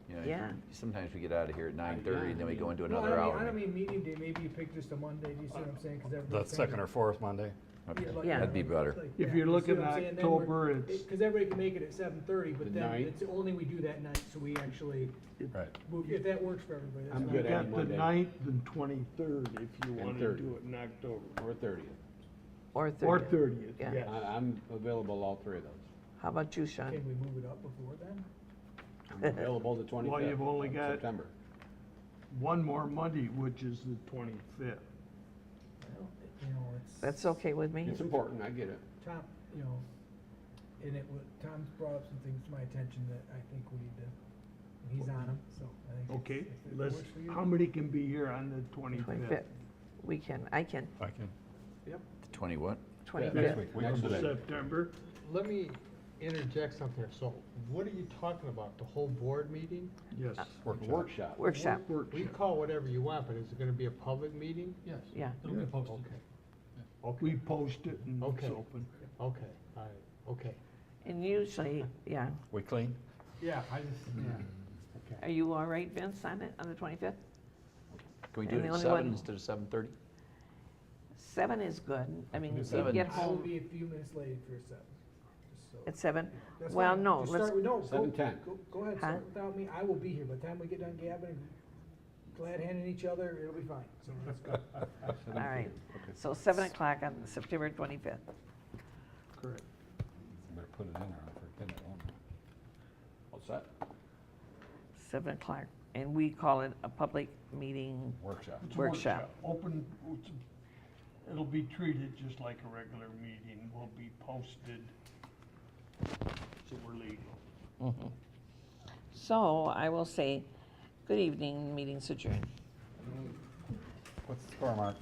You know, Yeah. Sometimes we get out of here at 9:30 and then we go into No, another I hour. don't mean meeting day, maybe you pick just a Monday, do you see what I'm saying? 'Cause The everybody's second saying- or fourth Monday? Okay, Yeah. that'd be better. If you're looking at Then October, it's, because everybody can make it at 7:30, but The then ninth? it's only we do that night, so we actually, Right. if that works for everybody, that's I'm fine. good you at got the Monday. 9th and 23rd if you And want to 30th. do it in October. Or 30th. Or Or 30th. 30th, Yeah. yes. I'm available all three of those. How about you, Sean? Can we move it up before then? I'm available the 25th Well, you've only of got- September. one more Monday, which is the 25th. You know, it's. That's okay with me. It's important, I get it. Tom, you know, and Tom's brought up some things to my attention that I think we need to, and he's on them, so I think. Okay, if it let's, works for you. how many can be here on the 25th? We can, I can. I can. Yep. 20 what? 25th. Next week. September. Let me interject something. So what are you talking about? The whole board meeting? Yes. Workshop. Workshop. We call whatever you want, but is it gonna be a public meeting? Yes. Yeah. It'll be posted. Okay. We post it and it's Okay. open. Okay, all right, okay. And usually, yeah. We clean? Yeah, I just, yeah. Are you all right, Vince, on it, on the 25th? Can we And do it the at only 7 one- instead of 7:30? 7 is good. I mean, you 7. get I will home be a few minutes late for 7, just so. at 7. That's Well, fine. no, Just let's, start with- no, go- 7:10. Go ahead, Huh? start without me, I will be here, by the time we get done gabbing, glad handing each other, it'll be fine, so that's good. all right. So 7 o'clock on September 25th. Correct. Better put it in there, I forget it. What's that? 7 o'clock. And we call it a public meeting. Workshop. It's a Workshop. Open, it'll be treated just like a regular meeting. Will be posted, so we're legal. So I will say, good evening, meeting's adjourned. What's the score, Mark?